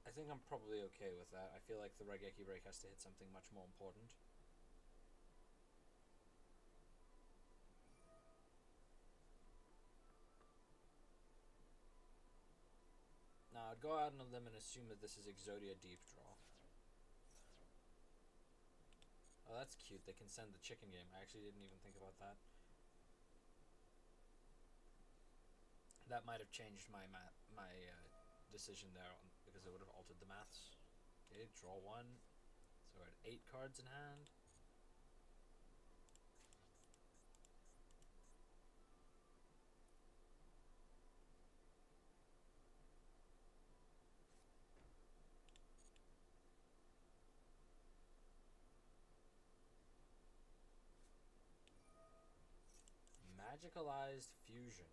I think I'm probably okay with that. I feel like the Raigeki Break has to hit something much more important. Now, I'd go out on a limb and assume that this is Exodia Deep Draw. Oh, that's cute. They can send the chicken game. I actually didn't even think about that. That might have changed my decision there because it would have altered the maths. Okay, draw 1. So we're at 8 cards in hand. Magicalized Fusion.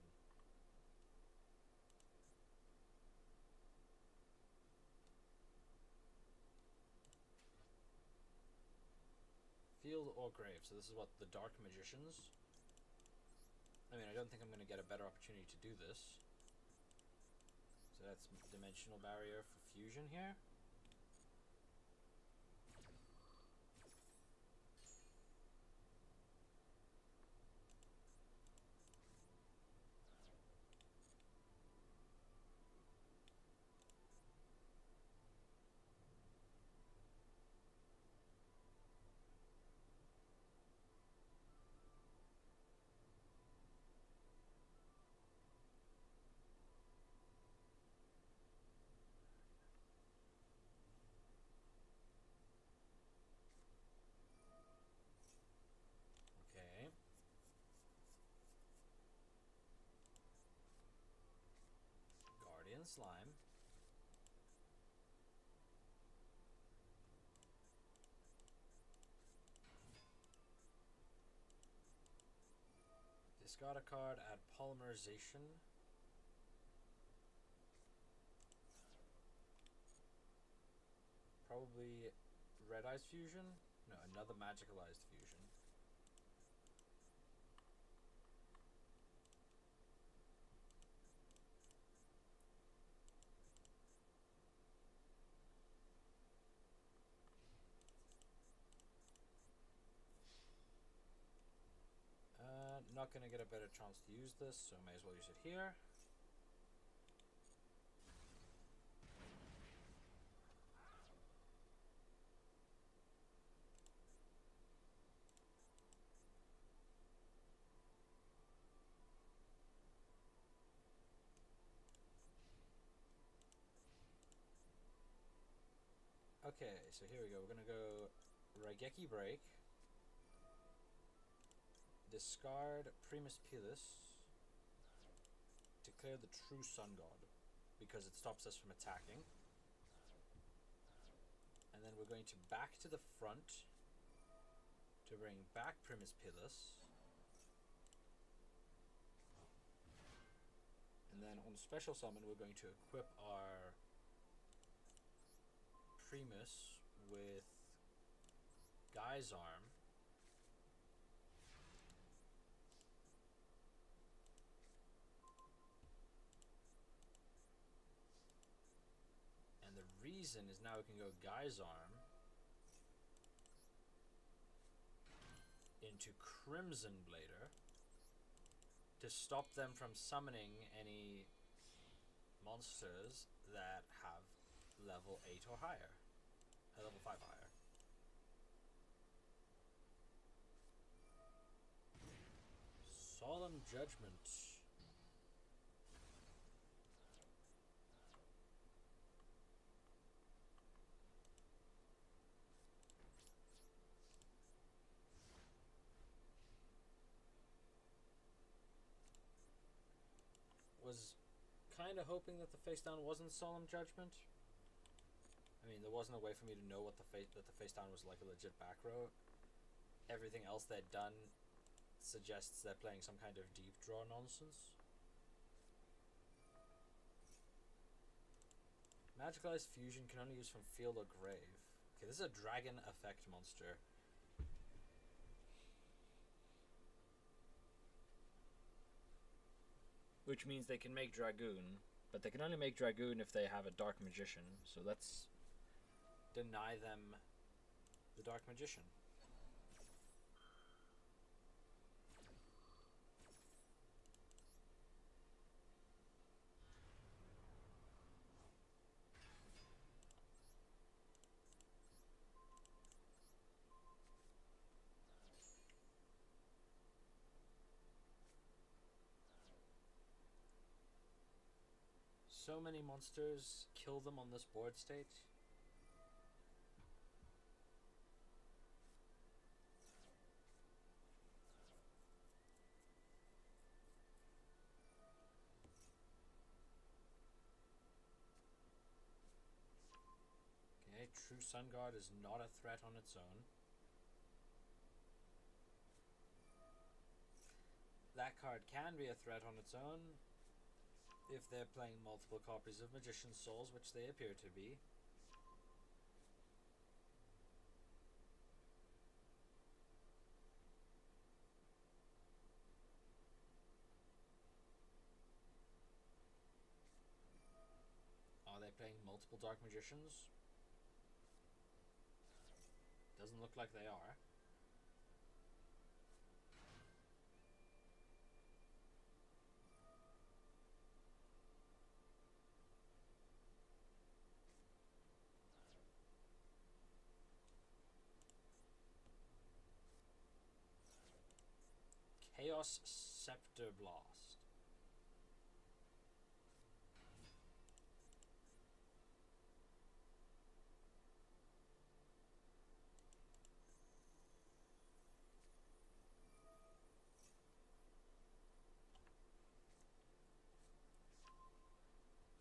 Field or grave. So this is what, the Dark Magicians? I mean, I don't think I'm going to get a better opportunity to do this. So that's Dimensional Barrier for Fusion here. Okay. Guardian Slime. Discard a card, add Polymerization. Probably Red Eyes Fusion? No, another Magicalized Fusion. not going to get a better chance to use this, so I may as well use it here. Okay, so here we go. We're going to go Raigeki Break. Discard Primus Pilus. Declare the True Sun God, because it stops us from attacking. And then we're going to back to the front to bring back Primus Pilus. And then on special summon, we're going to equip our Primus with Guy's Arm. And the reason is now we can go Guy's Arm into Crimson Blader to stop them from summoning any monsters that have level 8 or higher. Level 5 or higher. Solemn Judgment. Was kind of hoping that the face down wasn't Solemn Judgment. I mean, there wasn't a way for me to know what the face down was like a legit back row. Everything else they'd done suggests they're playing some kind of deep draw nonsense. Magicalized Fusion can only use from field or grave. Okay, this is a dragon effect monster. Which means they can make Dragoon, but they can only make Dragoon if they have a Dark Magician, so let's deny them the Dark Magician. So many monsters, kill them on this board state. Okay, True Sun God is not a threat on its own. That card can be a threat on its own if they're playing multiple copies of Magician's Souls, which they appear to be. Are they playing multiple Dark Magicians? Doesn't look like they are. Chaos Scepter Blast.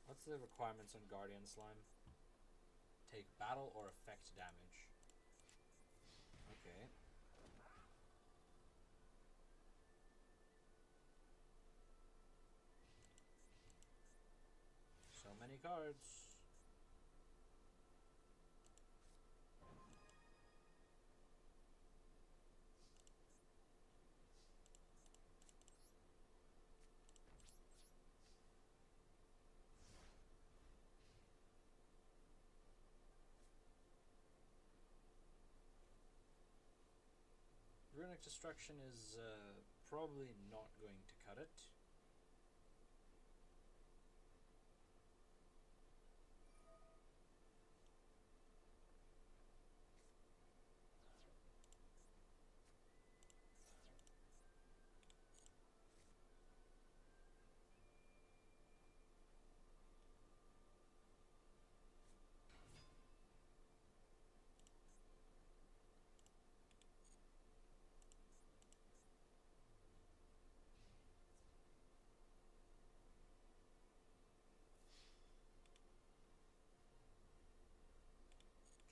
What's the requirements on Guardian Slime? Take battle or effect damage. Okay. So many cards. Runic Destruction is probably not going to cut it.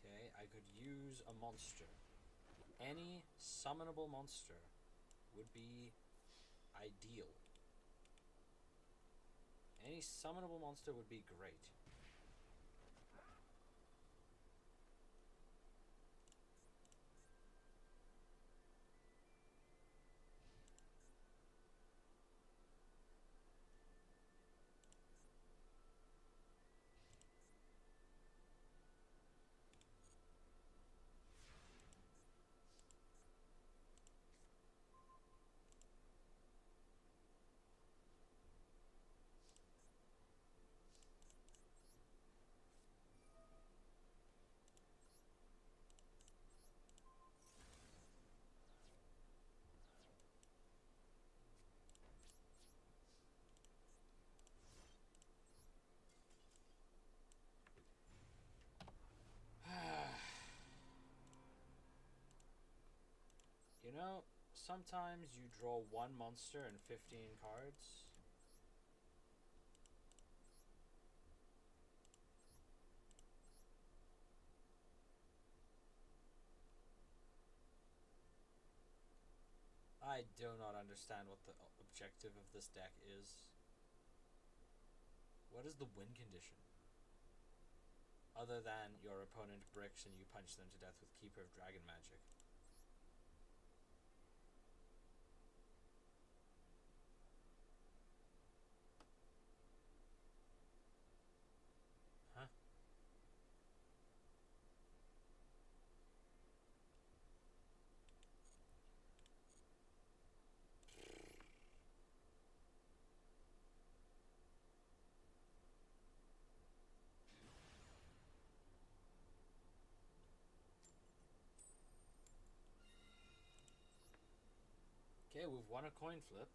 Okay, I could use a monster. Any summonable monster would be ideal. Any summonable monster would be great. You know, sometimes you draw one monster in 15 cards. I do not understand what the objective of this deck is. What is the win condition? Other than your opponent bricks and you punch them to death with Keeper of Dragon Magic. Huh? Okay, we've won a coin flip.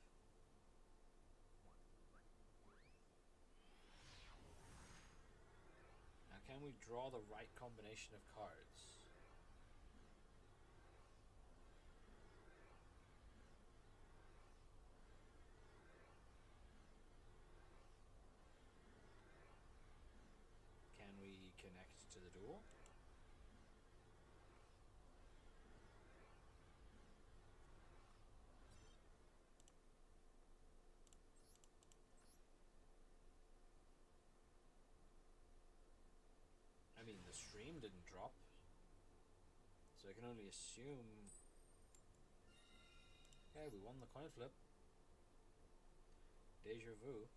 Now can we draw the right combination of cards? Can we connect to the duel? I mean, the stream didn't drop, so I can only assume. Okay, we won the coin flip. Deja vu.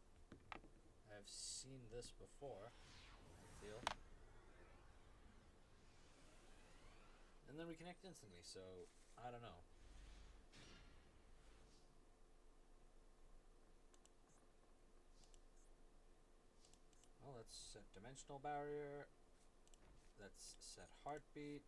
I've seen this before, I feel. And then we connect instantly, so I don't know. Well, let's set Dimensional Barrier. Let's set Heartbeat.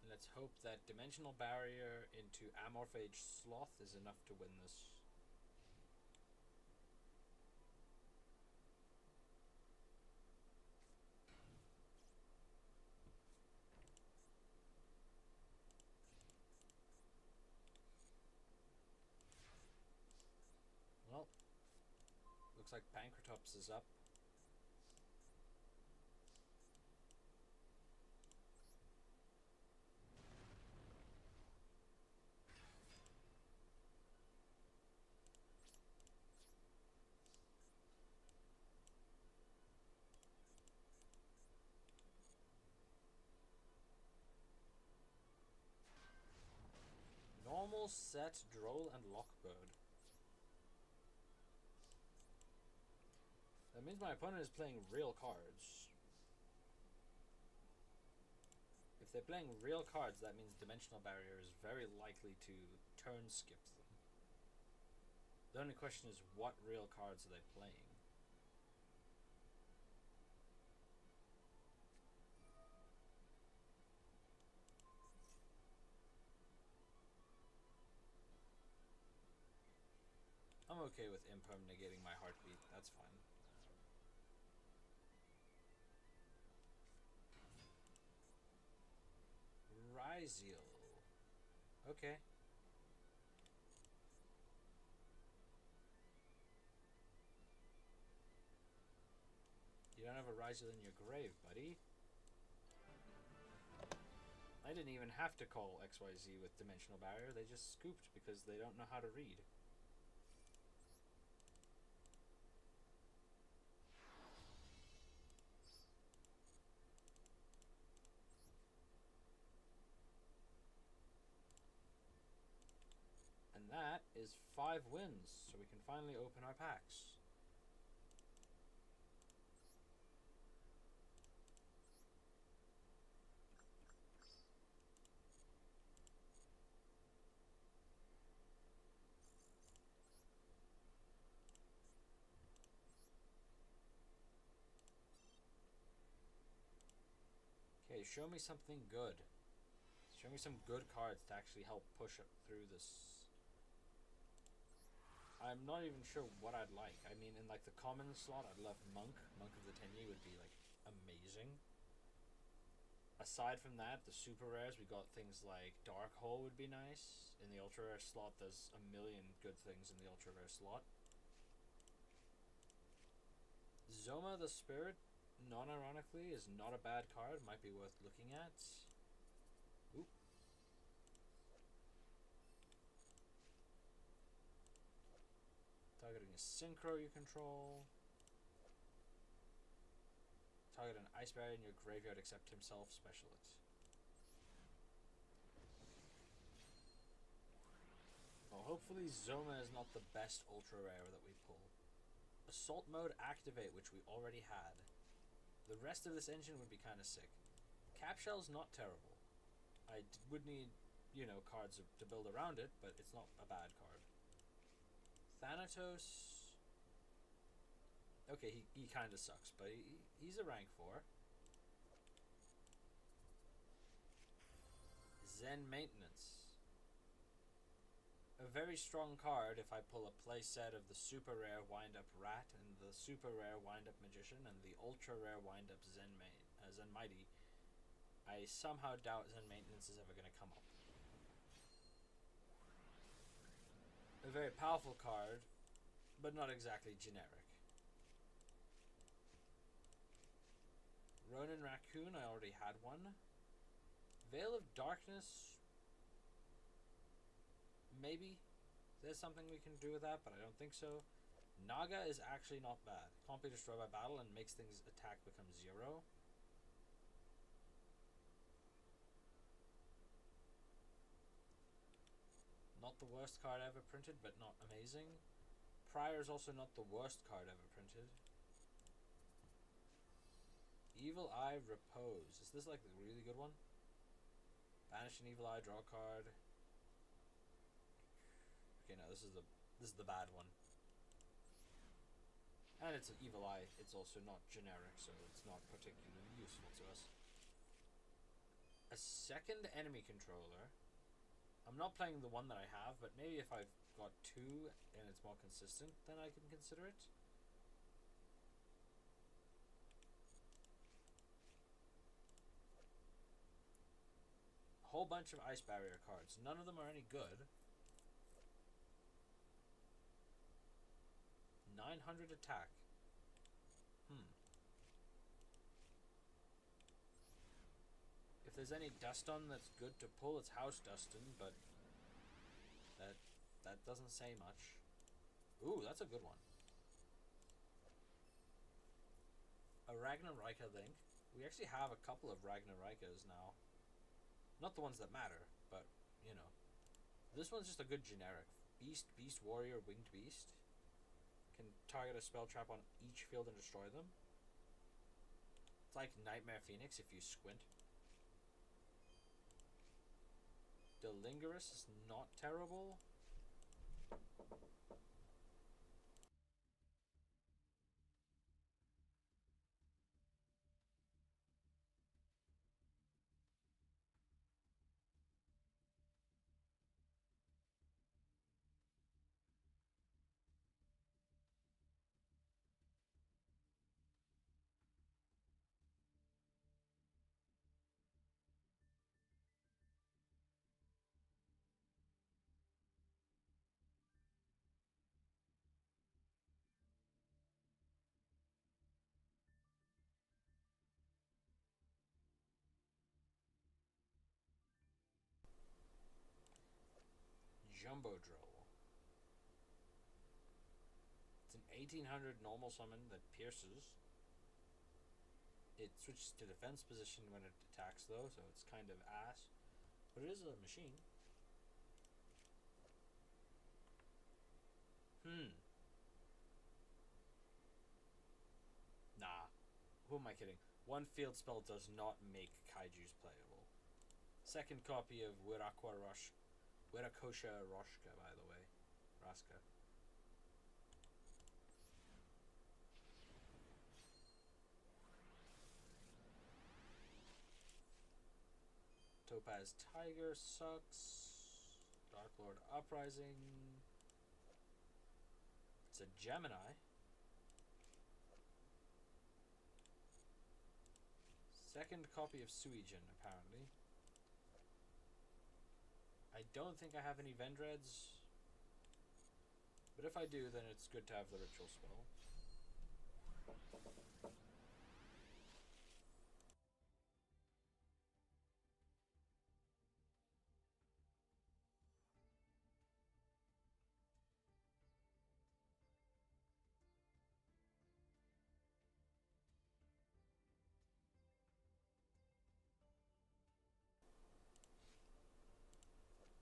Let's hope that Dimensional Barrier into Amorphage Sloth is enough to win this. Well, looks like Pankratops is up. Normal, Set, Droll, and Lockbird. That means my opponent is playing real cards. If they're playing real cards, that means Dimensional Barrier is very likely to turn skip them. The only question is, what real cards are they playing? I'm okay with Imperm negating my heartbeat, that's fine. Ryziel. Okay. You don't have a Ryziel in your grave, buddy. I didn't even have to call XYZ with Dimensional Barrier, they just scooped because they don't know how to read. And that is 5 wins, so we can finally open our packs. Okay, show me something good. Show me some good cards to actually help push it through this. I'm not even sure what I'd like. I mean, in like the common slot, I'd love Monk. Monk of the Tenyi would be like amazing. Aside from that, the super rares, we got things like Dark Hole would be nice. In the ultra rare slot, there's a million good things in the ultra rare slot. Zoma the Spirit, non-ironically, is not a bad card. Might be worth looking at. Oop. Targeting a Synchro you control. Target an Ice Barrier in your graveyard except himself, special it. Well, hopefully Zoma is not the best ultra rare that we pull. Assault Mode Activate, which we already had. The rest of this engine would be kind of sick. Cap Shell's not terrible. I would need, you know, cards to build around it, but it's not a bad card. Thanatos. Okay, he kind of sucks, but he's a rank 4. Zen Maintenance. A very strong card if I pull a playset of the super rare wind-up Rat and the super rare wind-up Magician and the ultra rare wind-up Zen Mighty. I somehow doubt Zen Maintenance is ever going to come up. A very powerful card, but not exactly generic. Ronin Raccoon, I already had one. Veil of Darkness, maybe there's something we can do with that, but I don't think so. Naga is actually not bad. Can't be destroyed by battle and makes things attack become 0. Not the worst card ever printed, but not amazing. Prior is also not the worst card ever printed. Evil Eye Repose. Is this like the really good one? Banish an Evil Eye, draw a card. Okay, no, this is the bad one. And it's an Evil Eye. It's also not generic, so it's not particularly useful to us. A second enemy controller. I'm not playing the one that I have, but maybe if I've got 2 and it's more consistent, then I can consider it. A whole bunch of Ice Barrier cards. None of them are any good. 900 attack. If there's any Duston that's good to pull, it's House Duston, but that doesn't say much. Ooh, that's a good one. A Ragnarika Link. We actually have a couple of Ragnarikas now. Not the ones that matter, but, you know. This one's just a good generic. Beast, Beast Warrior, Winged Beast. Can target a spell trap on each field and destroy them. It's like Nightmare Phoenix if you squint. Delingerous is not terrible. Jumbo Drill. It's an 1800 normal summon that pierces. It switches to defense position when it attacks though, so it's kind of ass. But it is a machine. Nah. Who am I kidding? One field spell does not make kaijus playable. Second copy of Wirakosha Roshka, by the way. Raska. Topaz Tiger sucks. Dark Lord Uprising. It's a Gemini. Second copy of Suijin, apparently. I don't think I have any Vendreads. But if I do, then it's good to have the ritual spell.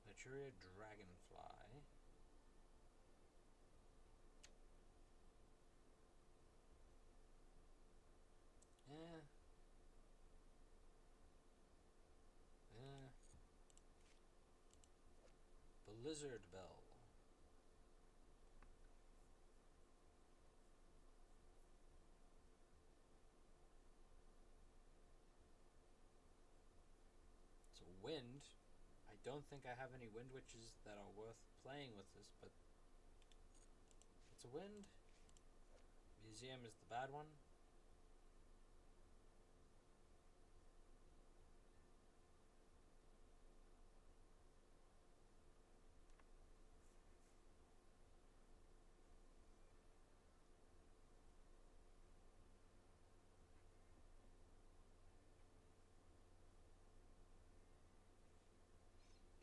Naturia Dragonfly. Blizzard Bell. It's a wind. I don't think I have any wind witches that are worth playing with this, but it's a wind. Museum is the bad one.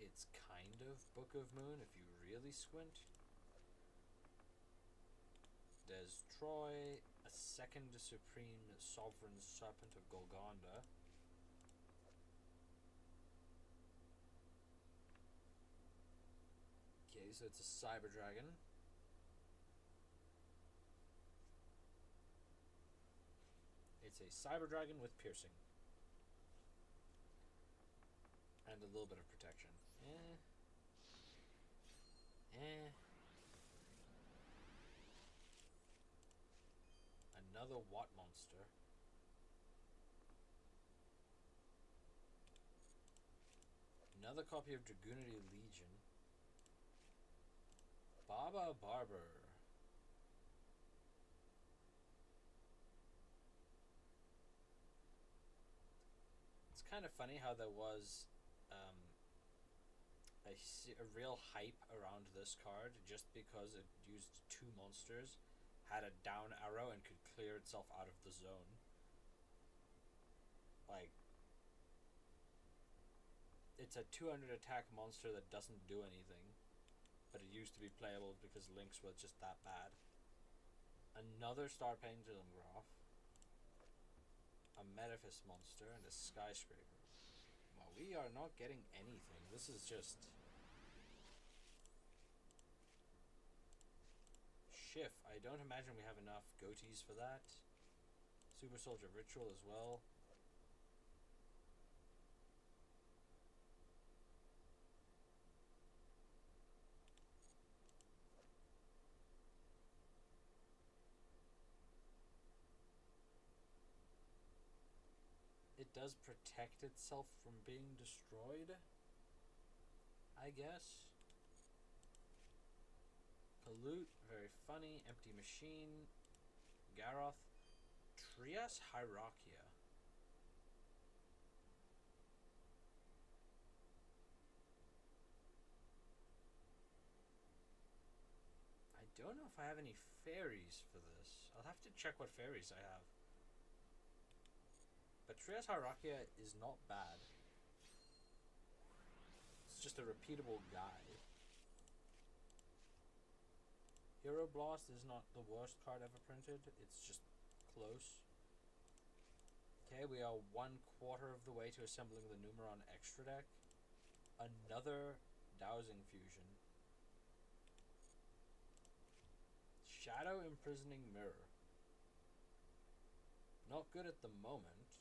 It's kind of Book of Moon if you really squint. There's Troy, a second Supreme Sovereign Serpent of Golgonda. Okay, so it's a Cyber Dragon. It's a Cyber Dragon with piercing. And a little bit of protection. Another Watt monster. Another copy of Dragoonity Legion. Baba Barber. It's kind of funny how there was a real hype around this card just because it used two monsters, had a down arrow, and could clear itself out of the zone. Like, it's a 200 attack monster that doesn't do anything, but it used to be playable because Lynx was just that bad. Another Star Pendulum Graph, a Metaphys monster, and a Skyscraper. Well, we are not getting anything. This is just Schiff. I don't imagine we have enough goatees for that. Super Soldier Ritual as well. It does protect itself from being destroyed, I guess. Pollute, very funny. Empty Machine. Garoth. Trias Hierarchia. I don't know if I have any fairies for this. I'll have to check what fairies I have. But Trias Hierarchia is not bad. It's just a repeatable guy. Hero Blast is not the worst card ever printed. It's just close. Okay, we are 1/4 of the way to assembling the Numeron extra deck. Another Dowsing Fusion. Shadow Imprisoning Mirror. Not good at the moment.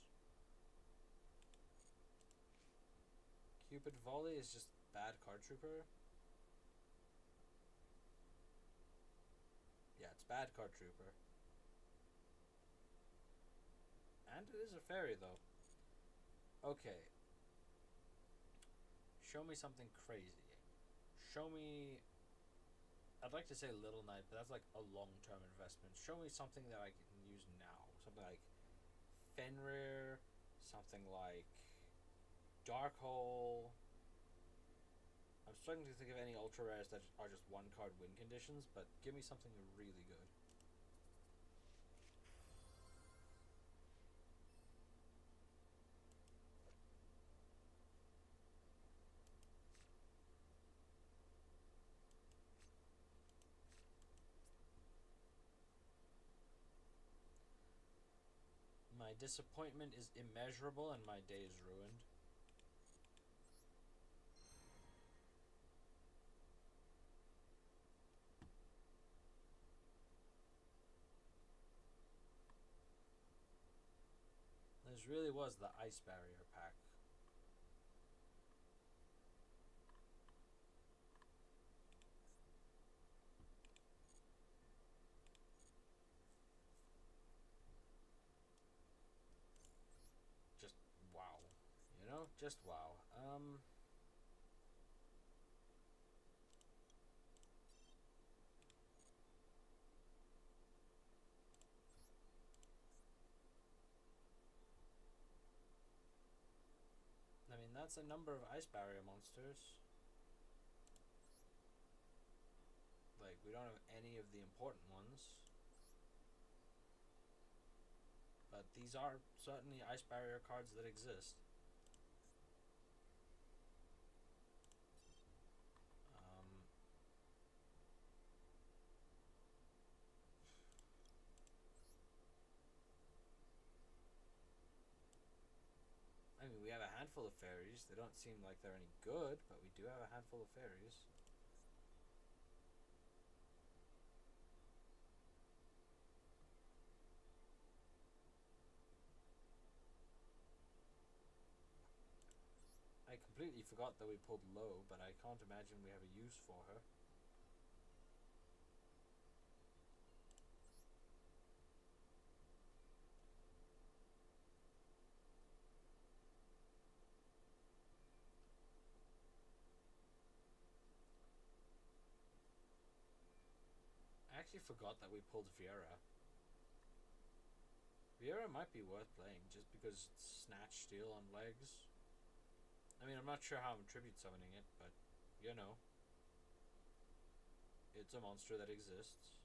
Cupid Volley is just bad card trooper. Yeah, it's bad card trooper. And it is a fairy, though. Okay. Show me something crazy. Show me... I'd like to say Little Knight, but that's like a long-term investment. Show me something that I can use now. Something like Fenrir. Something like Darkhole. I'm struggling to think of any ultra rares that are just one card win conditions, but give me something really good. My disappointment is immeasurable and my day is ruined. This really was the Ice Barrier pack. Just wow. You know? Just wow. I mean, that's a number of Ice Barrier monsters. Like, we don't have any of the important ones. But these are certainly Ice Barrier cards that exist. I mean, we have a handful of fairies. They don't seem like they're any good, but we do have a handful of fairies. I completely forgot that we pulled low, but I can't imagine we have a use for her. I actually forgot that we pulled Viera. Viera might be worth playing just because it's Snatch Steel on legs. I mean, I'm not sure how I'm tribute summoning it, but you know. It's a monster that exists.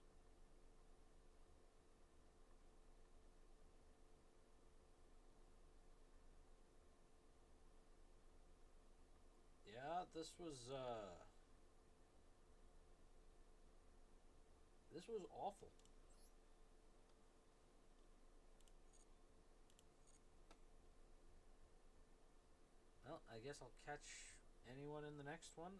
Yeah, this was awful. Well, I guess I'll catch anyone in the next one.